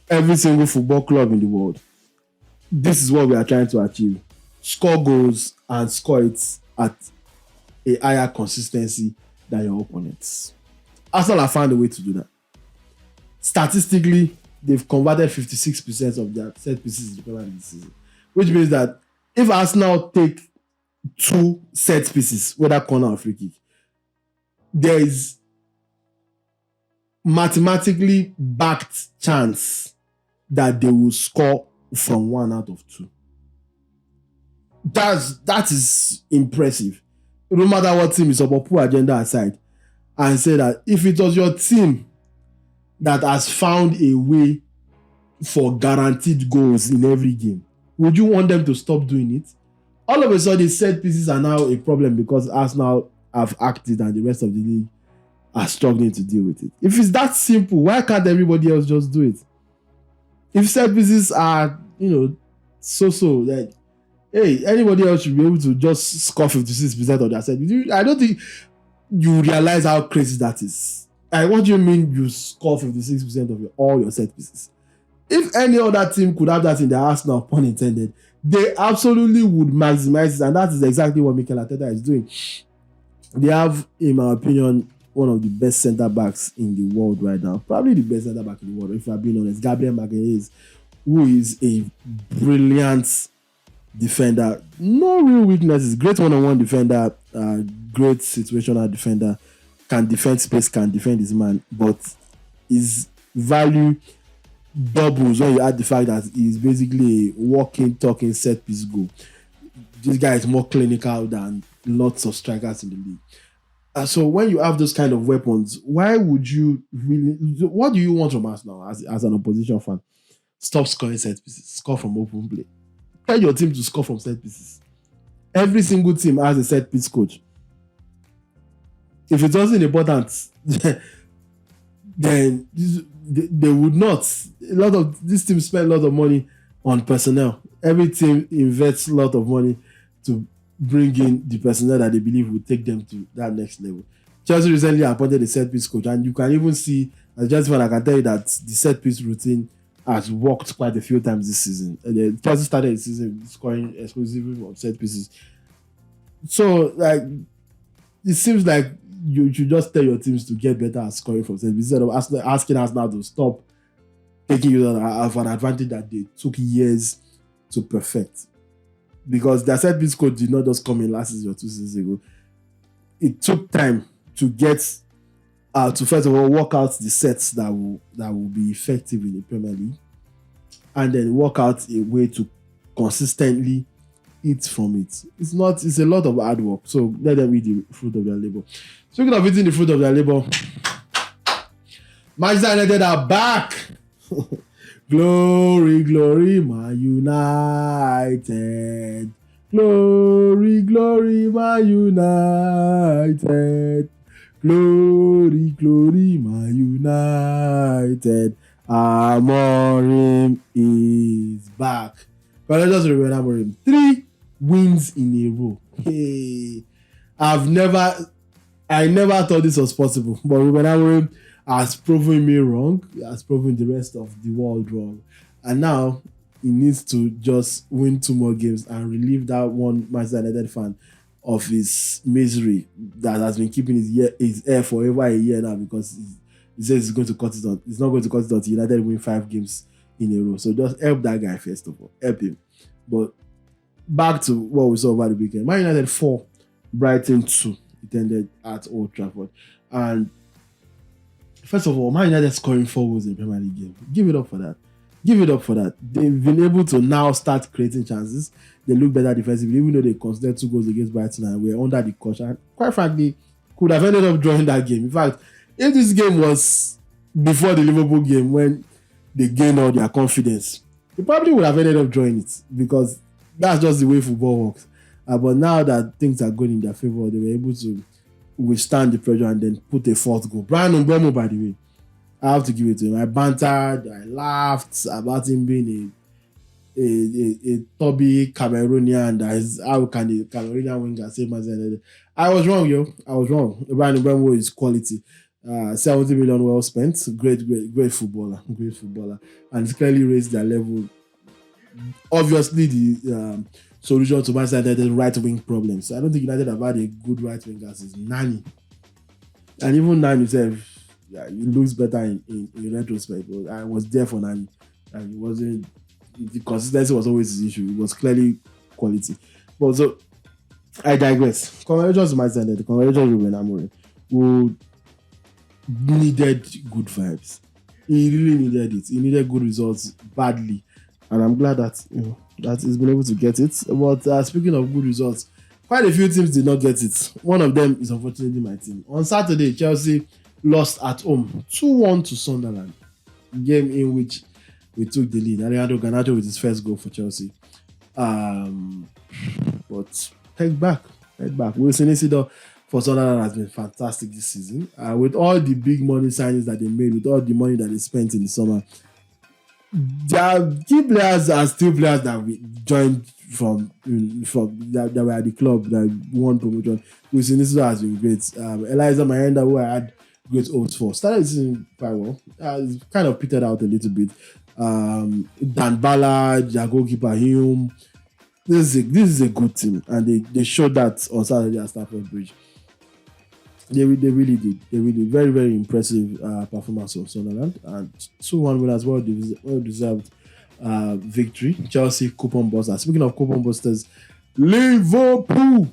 every single football club in the world, this is what we are trying to achieve: score goals and score it at a higher consistency than your opponents. Arsenal have found a way to do that. Statistically, they've converted 56% of their set pieces in the Premier League this season, which means that if Arsenal take 2 set pieces, whether corner or free kick, there is mathematically backed chance that they will score from 1 out of 2. That is impressive. No matter what team is up, or put agenda aside and say that if it was your team that has found a way for guaranteed goals in every game, would you want them to stop doing it? All of a sudden, set pieces are now a problem because Arsenal have acted and the rest of the league are struggling to deal with it. If it's that simple, why can't everybody else just do it? If set pieces are, so, like, hey, anybody else should be able to just score 56% of their set piece. I don't think you realize how crazy that is. What do you mean you score 56% of all your set pieces? If any other team could have that in their arsenal, pun intended, they absolutely would maximize it, and that is exactly what Mikel Arteta is doing. They have, in my opinion, one of the best centre backs in the world right now. Probably the best centre back in the world, if I'm being honest. Gabriel Magalhaes, who is a brilliant defender. No real weaknesses. Great one-on-one defender. Great situational defender. Can defend space, can defend his man. But his value doubles when you add the fact that he's basically a walking, talking set piece goal. This guy is more clinical than lots of strikers in the league. So when you have those kind of weapons, why would you really? What do you want from us now as an opposition fan? Stop scoring set pieces. Score from open play. Tell your team to score from set pieces. Every single team has a set piece coach. If it wasn't important, then they would not. A lot of this team spend a lot of money on personnel. Every team invests a lot of money to bring in the personnel that they believe will take them to that next level. Chelsea recently appointed a set piece coach, and you can even see, as just when I can tell you that the set piece routine has worked quite a few times this season. Chelsea started the season scoring exclusively from set pieces. So, like, it seems like you should just tell your teams to get better at scoring from set pieces instead of asking us now to stop taking you of an advantage that they took years to perfect. Because their set piece coach did not just come in last season or 2 seasons ago. It took time to get to first of all work out the sets that will be effective in the Premier League, and then work out a way to consistently eat from it. It's a lot of hard work. So let them eat the fruit of their labor. Speaking of eating the fruit of their labor, Manchester United are back. Glory, glory, Man United. Glory, glory, Man United. Glory, glory, Man United. Amorim is back. But let's just remember Amorim. 3 wins in a row. Hey, I never thought this was possible. But Ruben Amorim has proven me wrong. He has proven the rest of the world wrong. And now he needs to just win 2 more games and relieve that one Manchester United fan of his misery that has been keeping his air for over a year now, because he says he's going to cut it on. He's not going to cut it until United win 5 games in a row. So just help that guy first of all. Help him. But back to what we saw over the weekend. Man United 4, Brighton 2. It ended at Old Trafford. And first of all, Man United scoring 4 goals in the Premier League game. Give it up for that. Give it up for that. They've been able to now start creating chances. They look better defensively, even though they considered 2 goals against Brighton and were under the caution. Quite frankly, could have ended up drawing that game. In fact, if this game was before the Liverpool game, when they gained all their confidence, they probably would have ended up drawing it, because that's just the way football works. But now that things are going in their favour, they were able to withstand the pressure and then put a 4th goal. Brian Mbeumo, by the way, I have to give it to him. I bantered, I laughed about him being a tubby Cameroonian. That is, how can the Cameroonian winger save Manchester? I was wrong, yo. I was wrong. Brian Mbeumo is quality. 70 million well spent. Great footballer. Great footballer. And it's clearly raised their level. Obviously, the solution to Manchester United's right wing problems. I don't think United have had a good right winger since Nani. And even Nani himself, yeah, he looks better in retrospect. But I was there for Nani. And it wasn't, the consistency was always his issue. It was clearly quality. But so, I digress. Congratulations to Manchester United. Congratulations to Ruben Amorim, who needed good vibes. He really needed it. He needed good results badly. And I'm glad that that he's been able to get it. But speaking of good results, quite a few teams did not get it. One of them is unfortunately my team. On Saturday, Chelsea lost at home 2-1 to Sunderland. Game in which we took the lead. Alejandro Garnacho with his first goal for Chelsea. But head back. Wilson Isidore for Sunderland has been fantastic this season. With all the big money signings that they made, with all the money that they spent in the summer, their key players are still players that we joined from that were at the club that won promotion. Vinicius has been great. Eliza Mayenda, who I had great hopes for, started the season quite well. Kind of petered out a little bit. Dan Ballard, their goalkeeper Hume. This is a good team, and they showed that on Saturday at Stamford Bridge. They really did. They really very, very impressive performance of Sunderland, and 2-1 winners, well deserved victory. Chelsea coupon busters. Speaking of coupon busters, Liverpool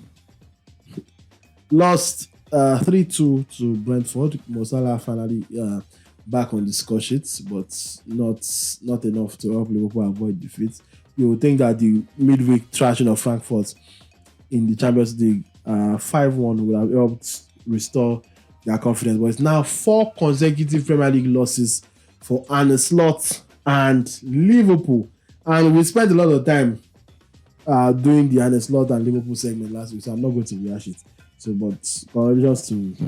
lost 3-2 to Brentford. Mo Salah finally back on the score sheets, but not enough to help Liverpool avoid defeat. You would think that the midweek thrashing of Frankfurt in the Champions League 5-1 would have helped restore their confidence, but it's now 4 consecutive Premier League losses for Arne Slot and Liverpool. And we spent a lot of time doing the Arne Slot and Liverpool segment last week, so I'm not going to rehash it. So, but congratulations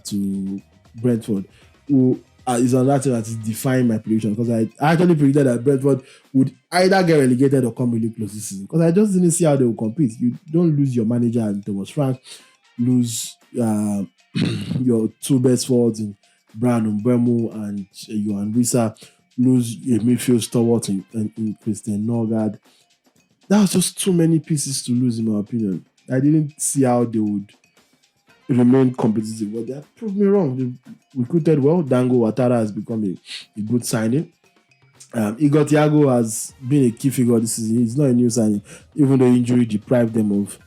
to Brentford, who is another thing that is defying my prediction, because I actually predicted that Brentford would either get relegated or come really close this season, because I just didn't see how they will compete. You don't lose your manager and Thomas Frank, lose your 2 best forwards in Brian Mbeumo and Johan Wissa, lose a midfield stalwart in Christian Norgard. That was just too many pieces to lose, in my opinion. I didn't see how they would remain competitive, but they have proved me wrong. They recruited well. Dango Ouattara has become a good signing. Igor Thiago has been a key figure this season. He's not a new signing, even though injury deprived them of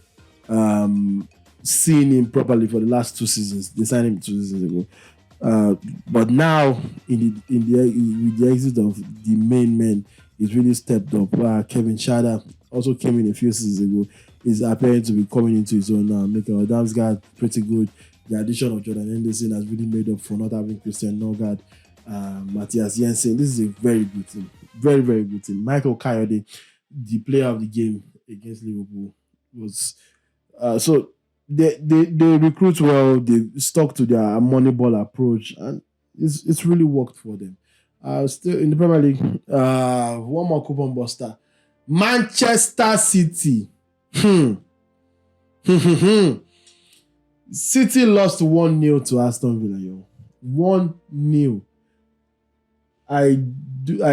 seeing him properly for the last 2 seasons. They signed him 2 seasons ago. But now, with the exit of the main men, he's really stepped up. Kevin Schade also came in a few seasons ago. He's appearing to be coming into his own now. Mikel Damsgaard, pretty good. The addition of Jordan Henderson has really made up for not having Christian Norgard. Matthias Jensen. This is a very good team. Very, very good team. Michael Coyote, the player of the game against Liverpool, was so they recruit well. They stuck to their Moneyball approach, and it's really worked for them. Still in the Premier League, one more coupon buster. Manchester City. City lost 1-0 to Aston Villa. 1-0. I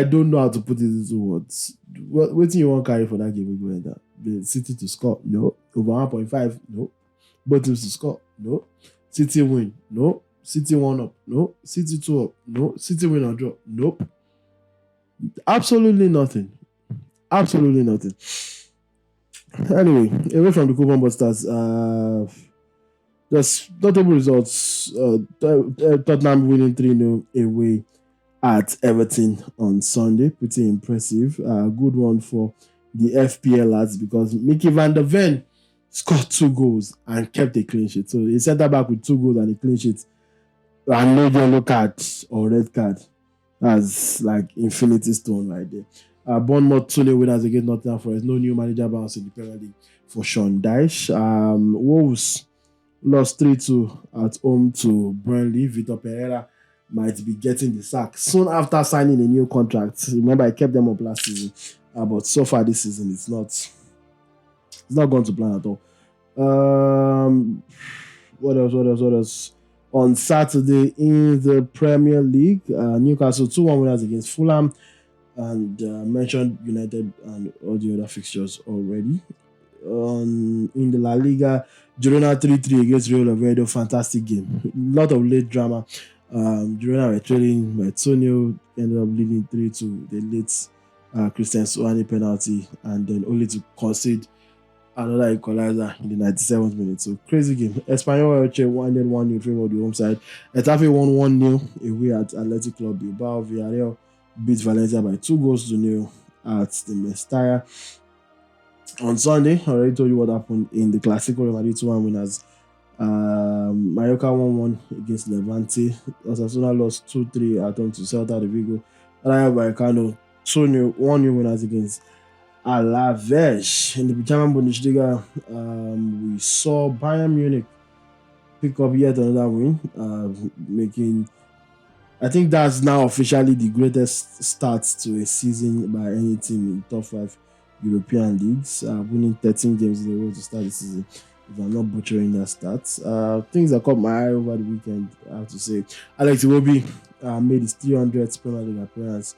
don't know how to put it into words. What do you want to carry for that game? Going that the City to score? No. Over 1.5? No. Both teams to score? No. City win? No. City 1 up? No. City 2 up? No. City win or draw? Nope. Absolutely nothing. Absolutely nothing. Anyway, away from the coupon busters, just notable results. Tottenham winning 3-0 away at Everton on Sunday. Pretty impressive. Good one for the FPL lads, because Mickey van der Ven scored 2 goals and kept a clean sheet. So he centre back with 2 goals and a clean sheet, and no yellow card or red card. That's like infinity stone right there. Bournemouth 2-0 winners against Nottingham Forest. No new manager bounce in the Premier League for Sean Dyche. Wolves lost 3-2 at home to Burnley. Vitor Pereira might be getting the sack soon after signing a new contract. Remember, I kept them up last season, but so far this season it's not going to plan at all. What else? On Saturday in the Premier League, Newcastle 2-1 winners against Fulham, and mentioned United and all the other fixtures already. In the La Liga, Girona 3-3 against Real Oviedo. Fantastic game. Lot of late drama. Girona were trailing by 2-0, ended up leading 3-2. The late Christian Suani penalty, and then only to concede another equalizer in the 97th minute. So crazy game. Espanyol Elche ended 1-0 in favor of the home side. Getafe won 1-0 away at Athletic Club Bilbao. Villarreal beat Valencia by 2-0 at the Mestalla. On Sunday, I already told you what happened in the Clasico. Real Madrid 2-1 winners. Mallorca 1-1 against Levante. Osasuna lost 2-3 at home to Celta de Vigo. Rayo Vallecano 1-0 winners against Alaves. In the German Bundesliga, we saw Bayern Munich pick up yet another win, making I think that's now officially the greatest start to a season by any team in top 5 European leagues, winning 13 games in a row to start the season. If I'm not butchering that stats, things that caught my eye over the weekend, I have to say, Alex Iwobi made his 300th Premier League appearance.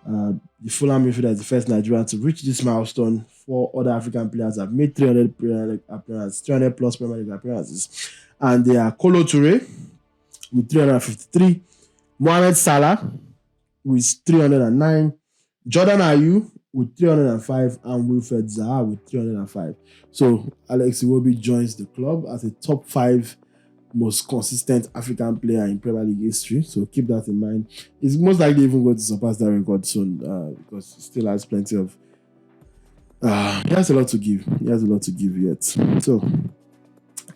The Fulham midfielder is the first Nigerian to reach this milestone. 4 other African players have made 300 Premier League appearances, 300 plus Premier League appearances, and they are Kolo Toure with 353, Mohamed Salah with 309, Jordan Ayew with 305, and Wilfred Zaha with 305. So Alex Iwobi joins the club as a top 5 most consistent African player in Premier League history. So keep that in mind. He's most likely even going to surpass that record soon because he still has plenty of. He has a lot to give. He has a lot to give yet. So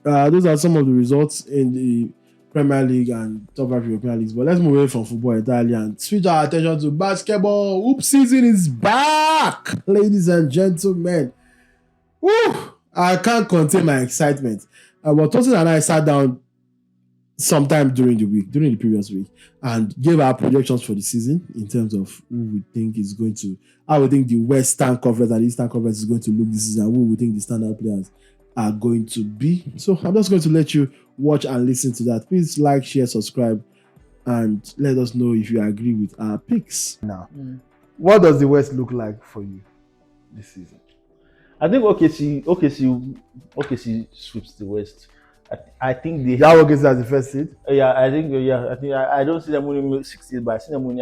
those are some of the results in the Premier League and top 5 European leagues. But let's move away from football entirely and switch our attention to basketball. Hoop season is back, ladies and gentlemen. Woo! I can't contain my excitement. But Tosin and I sat down sometime during the previous week, and gave our projections for the season in terms of who we think is going to, how we think the Western Conference and the Eastern Conference is going to look this season, and who we think the standout players are going to be. So I'm just going to let you watch and listen to that. Please like, share, subscribe, and let us know if you agree with our picks. Now, what does the West look like for you this season? I think OKC sweeps the West. I think they that OKC as the first seed. I don't see them winning 60, but I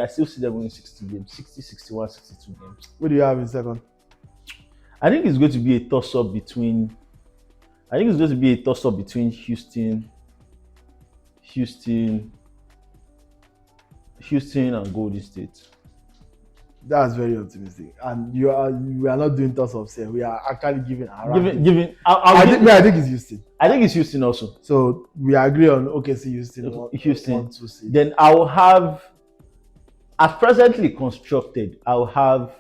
still see them winning 60 games, 60, 61, 62 games. What do you have in second? I think it's going to be a toss-up between Houston and Golden State. That's very optimistic, and we are not doing toss-ups here. We are actually giving. I think it's Houston. I think it's Houston also. So we agree on OKC Houston. Houston. Then I will have, as presently constructed, I will have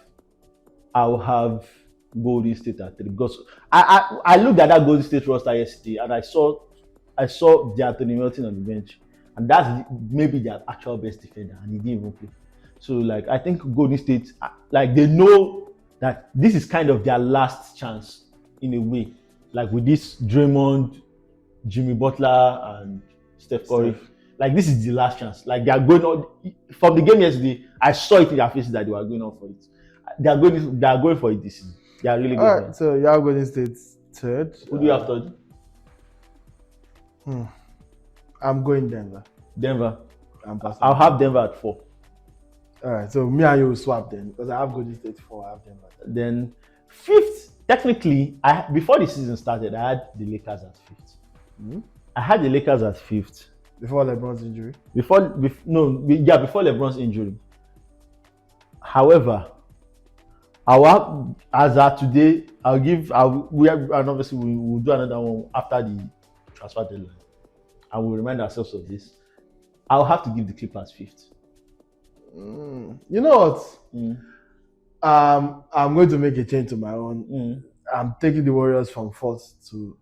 Golden State at 3 because I looked at that Golden State roster yesterday and I saw Anthony Melton on the bench, and that's maybe their actual best defender, and he didn't even play. So, like, I think Golden State, like, they know that this is kind of their last chance in a way. Like, with this Draymond, Jimmy Butler, and Steph Curry. Like, this is the last chance. Like, they are going on. From the game yesterday, I saw it in their faces that they were going on for it. They are going for it this season. They are really going. All right, so you have Golden State third. Who do you have third? I'm going Denver. I'll have Denver at 4. All right, so me and you will swap then because I have Golden State 4, I have Denver. Then 5th, technically, before the season started, I had the Lakers at 5th. I had the Lakers at 5th. Before LeBron's injury? Before LeBron's injury. However, as of today, and obviously we'll do another one after the transfer deadline. And we'll remind ourselves of this. I'll have to give the Clippers 5th. You know what? I'm going to make a change to my own. I'm taking the Warriors from 4th to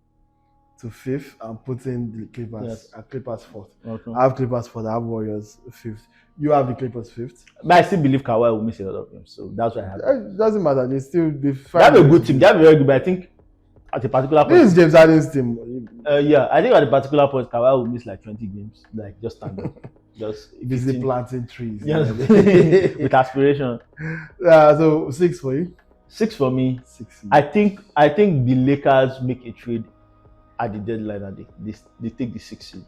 5th. I'm putting the Clippers Clippers 4th. Okay. I have Clippers 4th. I have Warriors 5th. You have the Clippers 5th. But I still believe Kawhi will miss a lot of games, so that's why I have. It doesn't matter. They have a good team. They have a very good. But I think at a particular point, this is James Harden's team. I think at a particular point, Kawhi will miss like 20 games, like just stand up. Just busy planting trees. Yes. With aspiration. So 6 for you. 6 for me. 6. I think the Lakers make a trade at the deadline and they take the 6 seed.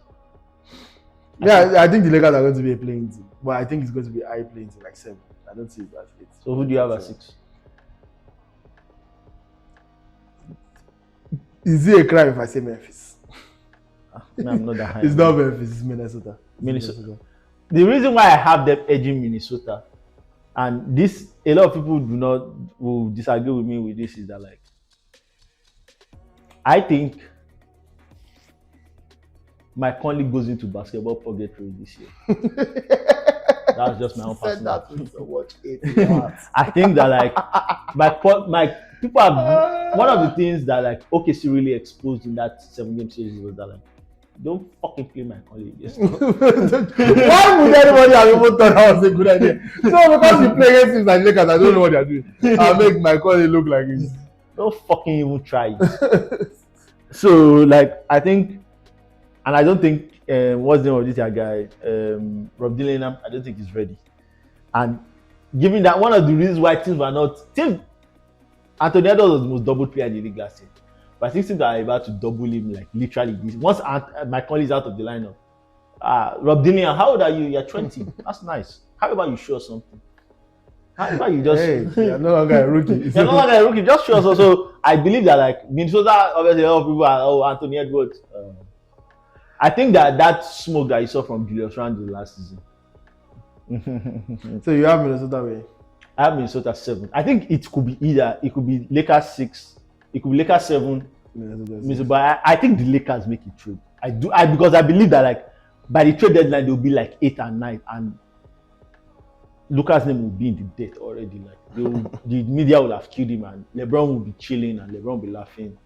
I think the Lakers are going to be a playing team, but I think it's going to be a high playing team, like 7. I don't see it as 8. So who do you have at 6? Is it a crime if I say Memphis? No, I'm not that high. It's not Memphis, it's Minnesota. The reason why I have them edging Minnesota, and this, a lot of people will disagree with me with this, is that, like, I think Mike Conley goes into basketball purgatory this year. That's just my own personal. I think that, like, my people are one of the things that, like, OKC really exposed in that 7-game series was that, like, don't fucking play my colleague. Why would anybody have even thought that was a good idea? So because you play against teams like Lakers, I don't know what they're doing. I'll make my colleague look like this. Don't fucking even try it. So like I think, and I don't think what's the name of this guy, Rob Dillingham, I don't think he's ready. And given that one of the reasons why teams were not Anthony Edwards was the most double player in the league last year. But I think teams are about to double him like literally this. Once my colleague is out of the lineup. Rob Dillingham, how old are you? You're 20. That's nice. How about you show us something? How about you just you're no longer a rookie. You're no longer a rookie, just show us also. I believe that like Minnesota, obviously a lot of people are Anthony Edwards. I think that smoke that you saw from Julius Randle last season. So you have Minnesota way. I have Minnesota 7. I think it could be Lakers 6, it could be Lakers 7. Minnesota, but I think the Lakers make it trade. Because I believe that like by the trade deadline they'll be like 8 and 9, and Lucas' name will be in the death already. Like the media will have killed him, and LeBron will be chilling, and LeBron will be laughing,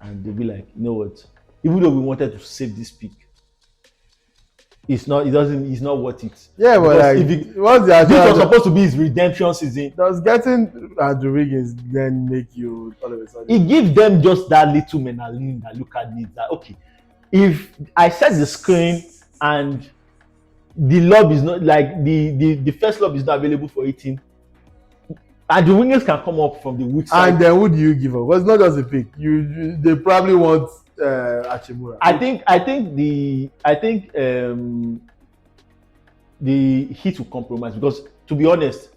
and they'll be like, you know what? Even though we wanted to save this pick, it's not worth it. Yeah, but like, what's the this was supposed to be his redemption season. Does getting Andrew Wiggins then make you all of a sudden? It gives them just that little menaline that Luka needs. That okay, if I set the screen and the lob is not like the first lob is not available for 18, Andrew Wiggins can come up from the wood side. And then who do you give up? Well, it's not just a pick. They probably want Achimura. I think the Heat will compromise, because to be honest,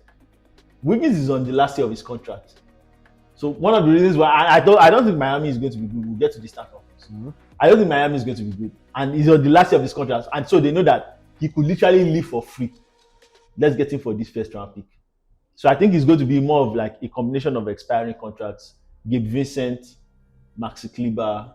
Wiggins is on the last year of his contract. So one of the reasons why I don't think Miami is going to be good. We'll get to the start of this. Mm-hmm. I don't think Miami is going to be good, and he's on the last year of his contract, and so they know that he could literally leave for free. Let's get him for this first round pick. So I think it's going to be more of like a combination of expiring contracts, Gabe Vincent, Maxi Kleber,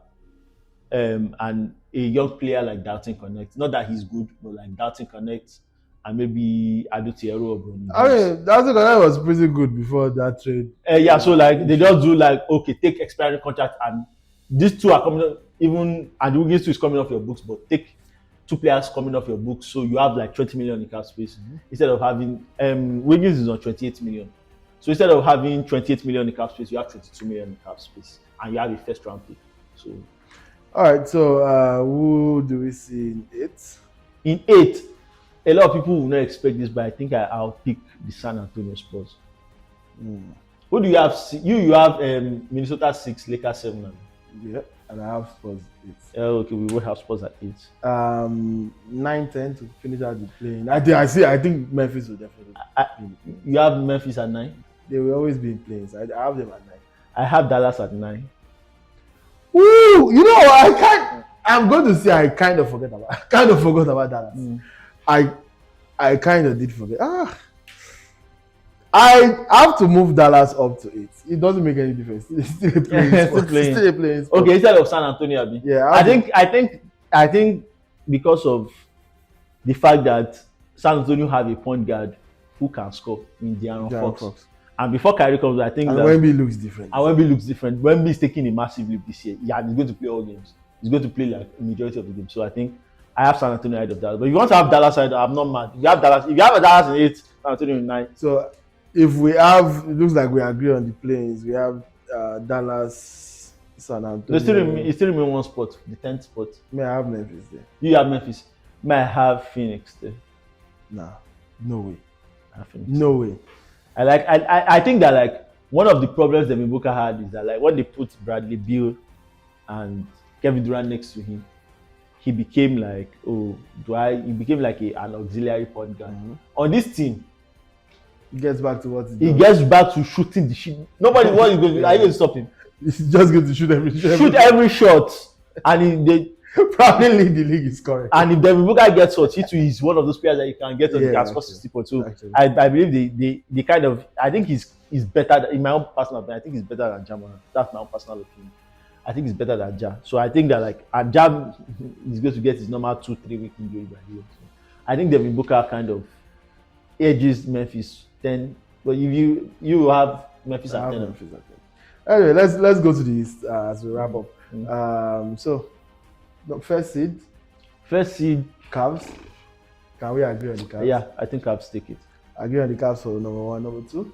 and a young player like Dalton Connect. Not that he's good, but like Dalton Connect, and maybe Adutiero or Brony. I mean, Dalton Connect was pretty good before that trade. Yeah, so like they just do like, okay, take expiring contract, and these two are coming up, even, and Wiggins 2 is coming off your books, but take 2 players coming off your books, so you have like 20 million in cap space. Mm-hmm. Instead of having Wiggins is on 28 million. So instead of having 28 million in cap space, you have 22 million in cap space, and you have a first round pick. So all right, so who do we see in 8? In 8, a lot of people will not expect this, but I think I'll pick the San Antonio Spurs. Who do you have? You have Minnesota 6, Lakers 7. Yeah, and I have Spurs 8. Okay, we will have Spurs at 8. 9-10 to finish out the playing. I think Memphis will definitely. You have Memphis at 9. They will always be in plays. I have them at 9. I have Dallas at 9. Woo! You know, I'm going to say I kind of forgot about Dallas. I kind of did forget. I have to move Dallas up to 8. It doesn't make any difference. It's still a playing sport. Okay, instead of San Antonio, Abi. Yeah, I think because of the fact that San Antonio have a point guard who can score in De'Aaron Fox. And before Kyrie comes, I think Wemby looks different. Wemby is taking a massive leap this year. Yeah, he's going to play all games. He's going to play like a majority of the games. So I think I have San Antonio ahead of Dallas. But if you want to have Dallas ahead, I'm not mad. If you have Dallas in 8, San Antonio in 9. So if we have, it looks like we agree on the plays. We have Dallas, San Antonio. It still remains one spot, the 10th spot. May I have Memphis there? You have Memphis. May I have Phoenix there? Nah, no way. I have Phoenix. No way. I think that like one of the problems that Booker had is that like when they put Bradley Beal and Kevin Durant next to him, he became like an auxiliary point guard. Mm-hmm. On this team, he gets back to what he gets back to shooting the shit. Nobody what is going to are you going to stop him? He's just going to shoot every shot, and they probably lead the league in scoring. And if Devin Booker gets hot, he too is one of those players that you can get on the score 60 points. So I believe they kind of, I think he's better in my own personal opinion. I think he's better than Jamal. That's my own personal opinion. I think he's better than Ja. So I think that like Jam is going to get his normal 2-3 week injury by the way. So I think Devin Booker kind of edges Memphis 10. But if you have Memphis at 10. Anyway, let's go to the East as we wrap up. So first seed, First seed, Cavs. Can we agree on the Cavs? yeah, I think Cavs take it. Agree on the Cavs for number 1, number 2.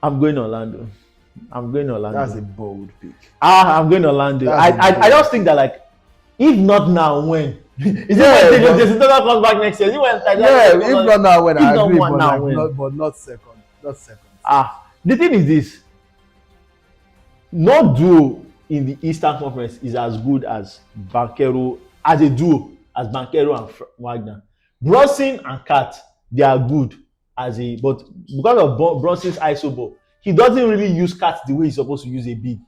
I'm going Orlando. That's a bold pick. I'm going Orlando. I just think that, like, if not now, when? Is it when Jason Taylor comes back next year? Is it when If not now, when I agree, but but, when? not second. Not second. The thing is this: no duo in the Eastern Conference is as good as Banchero as a duo as Banchero and Wagner. Bronson and Kat, they are good as a, but because of Bronson's ISO ball, he doesn't really use Kat the way he's supposed to use a big.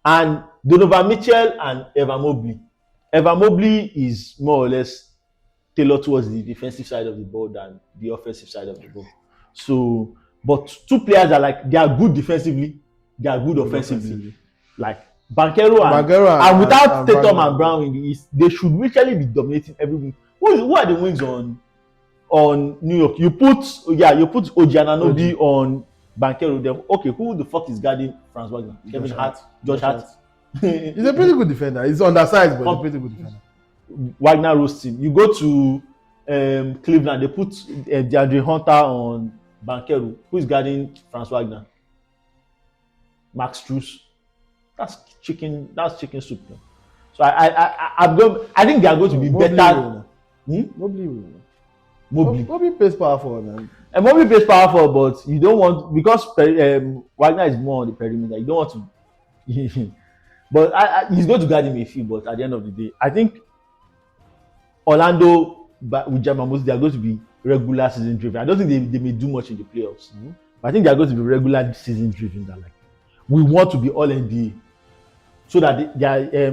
And Donovan Mitchell and Evan Mobley. Evan Mobley is more or less tailored towards the defensive side of the ball than the offensive side of the ball. So, but two players are like, they are good defensively, they are good offensively. Like Banchero and without Tatum and Brown in the East, they should literally be dominating every wing. Who are the wings on New York? You put OG Anunoby on Banchero. Then okay, who the fuck is guarding Franz Wagner? Kevin Hart, Josh Hart. He's a pretty good defender. He's undersized, but he's a pretty good defender. Wagner roasts him. You go to Cleveland, they put DeAndre Hunter on Banchero. Who is guarding Franz Wagner? Max Strus. That's chicken soup. So I think they are going to be better. Mobley plays powerful now. And Mobley plays powerful, but you don't want, because Wagner is more on the perimeter. You don't want to. But he's going to guard him a few. But at the end of the day, I think Orlando, with Jamal Moses, they are going to be regular season driven. I don't think they may do much in the playoffs. But I think they are going to be regular season driven. That, like, we want to be all NBA, so that their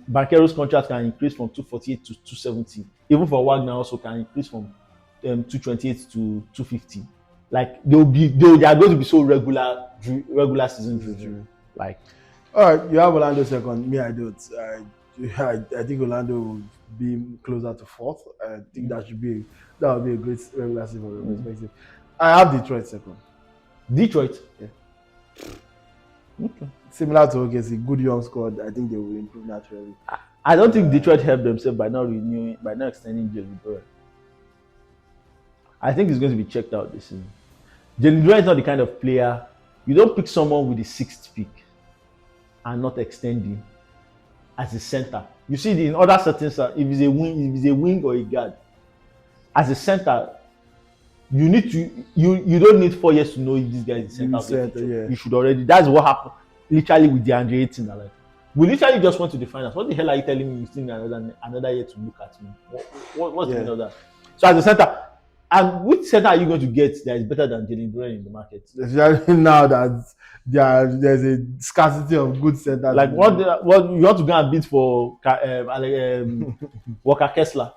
Banchero's contract can increase from 248 to 270. Even for Wagner also can increase from 228 to 250. Like they are going to be so regular season driven. Like, all right, you have Orlando second. Me, I don't. I think Orlando will be closer to fourth. I think that would be a great regular season from your perspective. I have Detroit second. Detroit, yeah. Okay. Similar to OKC, good young squad. I think they will improve naturally. I don't think Detroit helped themselves by not extending Jalen Brown. I think he's going to be checked out this season. Jalen Brown is not the kind of player you don't pick someone with the 6th pick and not extend him as a center. You see, in other settings, if he's a wing or a guard, as a center, you don't need 4 years to know if this guy is a center. Yeah. You should already. That's what happened literally with DeAndre Ayton. Like, we literally just went to the finals. What the hell are you telling me? You still need another year to look at me? What's the meaning of that? So as a center, and which center are you going to get that is better than Jalen Brown in the market? Especially now that there's a scarcity of good centers. Like what you want to go and beat for Walker Kessler?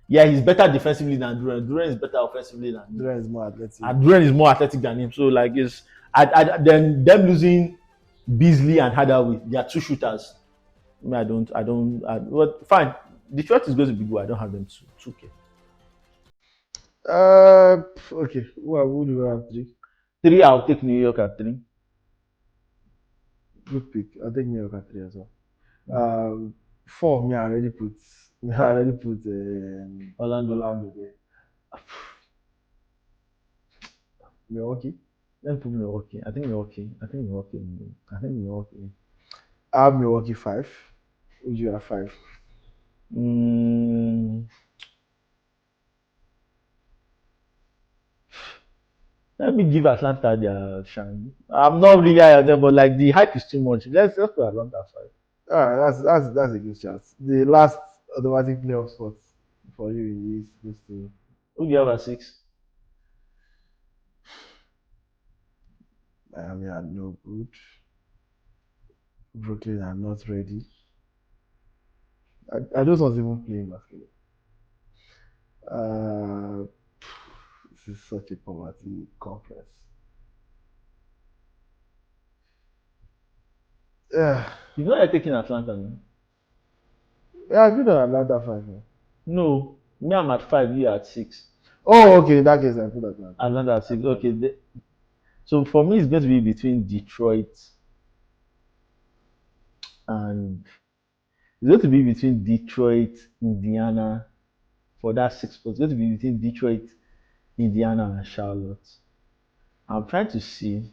Yeah, he's better defensively than Duran. Duran is better offensively than him. Duran is more athletic. And Duran is more athletic than him. So like then them losing Beasley and Hardaway, they are two shooters. I don't. But fine. Detroit is going to be good. I don't have them too. Okay. Who do you have 3? 3, I'll take New York at 3. Good pick. I'll take New York at 3 as well. 4, me I already put Orlando there. Milwaukee. Let's put Milwaukee. I think Milwaukee. I have Milwaukee 5. Who do you have 5? Let me give Atlanta their shine. I'm not really high on them, but like the hype is too much. Let's put Atlanta 5. Alright, that's a good chance. The last automatic playoff spot for you is to. Who do you have at 6? Miami are no good. Brooklyn are not ready. I don't want to even play basketball. This is such a poverty conference. You know you're taking Atlanta, no? Yeah, I've been on Atlanta 5. Man. No, me I'm at 5, you at 6. Oh, okay. In that case, I put Atlanta. Atlanta at 6. Okay. So for me, it's going to be between Detroit and It's going to be between Detroit, Indiana for that 6 spots. It's going to be between Detroit, Indiana, and Charlotte. I'm trying to see.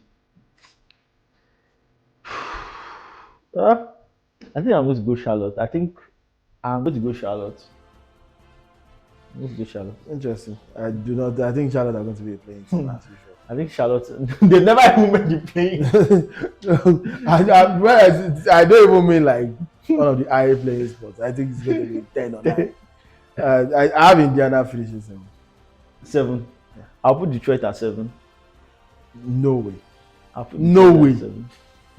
I think I'm going to go Charlotte. I think I'm going to go Charlotte. I'm going to go Charlotte. Interesting. I do not. I think Charlotte are going to be a playing team as usual. I think Charlotte. They never even made the playing. I don't even mean like one of the high playing spots. I think it's going to be 10 or 9. I have Indiana finishing 7. 7. Yeah. I'll put Detroit at 7. No way. I'll put No Detroit way. at 7.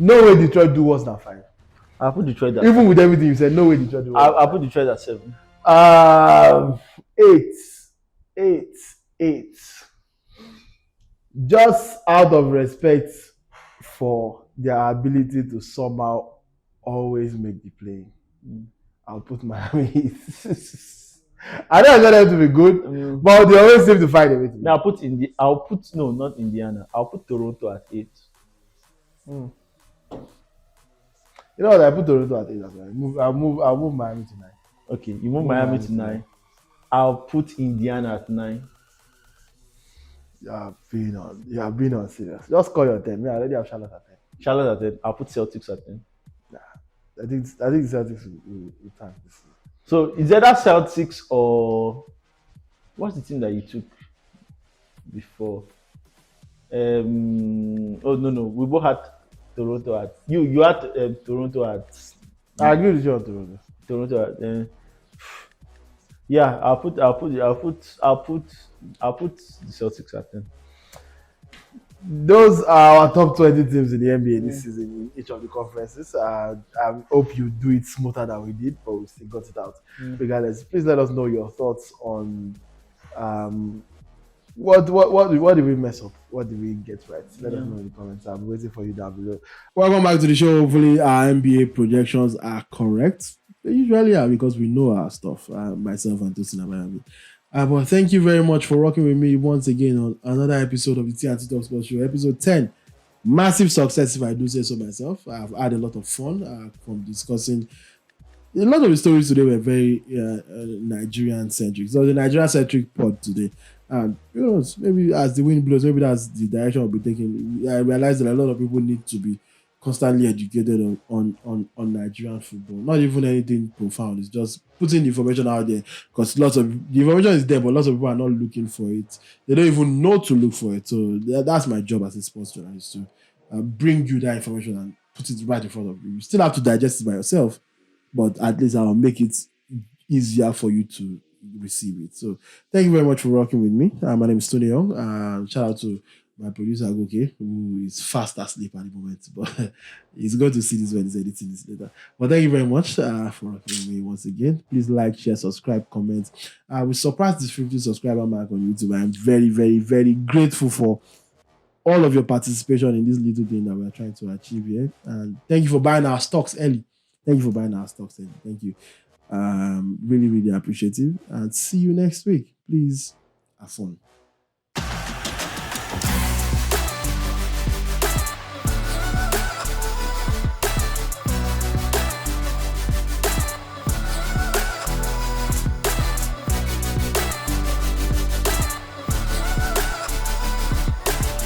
No way Detroit do worse than 5. I'll put Detroit at Even with everything you said, no way Detroit do worse. I'll put Detroit at 7. 8. Just out of respect for their ability to somehow always make the play, I'll put Miami. I don't expect them to be good, but they always seem to find a way to. Now no, not Indiana. I'll put Toronto at 8. You know what? I put Toronto at 8 as well. I'll move Miami to 9. Okay, you move Miami to 9. I'll put Indiana at 9. You have been on serious. Just call your 10. Me, I already have Charlotte at 10. Charlotte at 10. I'll put Celtics at 10. I think Celtics will tank this season. So is that Celtics or what's the team that you took before? Oh no, we both had Toronto at you had Toronto at. I agree with you on Toronto. Toronto at yeah, I'll put the Celtics at 10. Those are our top 20 teams in the NBA this season in each of the conferences. I hope you do it smoother than we did, but we still got it out. Regardless, please let us know your thoughts on what did we mess up? What did we get right? Let us know in the comments. I'm waiting for you down below. Welcome back to the show. Hopefully our NBA projections are correct. They usually are because we know our stuff. Myself and Tosin Abayami. But thank you very much for working with me once again on another episode of the T&T Talk Sports Show, episode 10. Massive success, if I do say so myself. I've had a lot of fun from discussing. A lot of the stories today were very Nigerian-centric. So the Nigerian-centric pod today. And you know, maybe as the wind blows, maybe that's the direction I'll be taking. I realize that a lot of people need to be constantly educated on Nigerian football. Not even anything profound. It's just putting the information out there because lots of the information is there, but lots of people are not looking for it. They don't even know to look for it. So that's my job as a sports journalist to bring you that information and put it right in front of you. You still have to digest it by yourself, but at least I'll make it easier for you to receive it. So thank you very much for working with me. My name is Tunde Young. Shout out to my producer Agoke, who is fast asleep at the moment, but he's going to see this when he's editing this later. But thank you very much for working with me once again. Please like, share, subscribe, comment. We surpassed this 50 subscriber mark on YouTube. I'm very, very, very grateful for all of your participation in this little thing that we're trying to achieve here. And thank you for buying our stocks early. Thank you for buying our stocks early. Thank you. Really, really appreciative. And see you next week. Please have fun.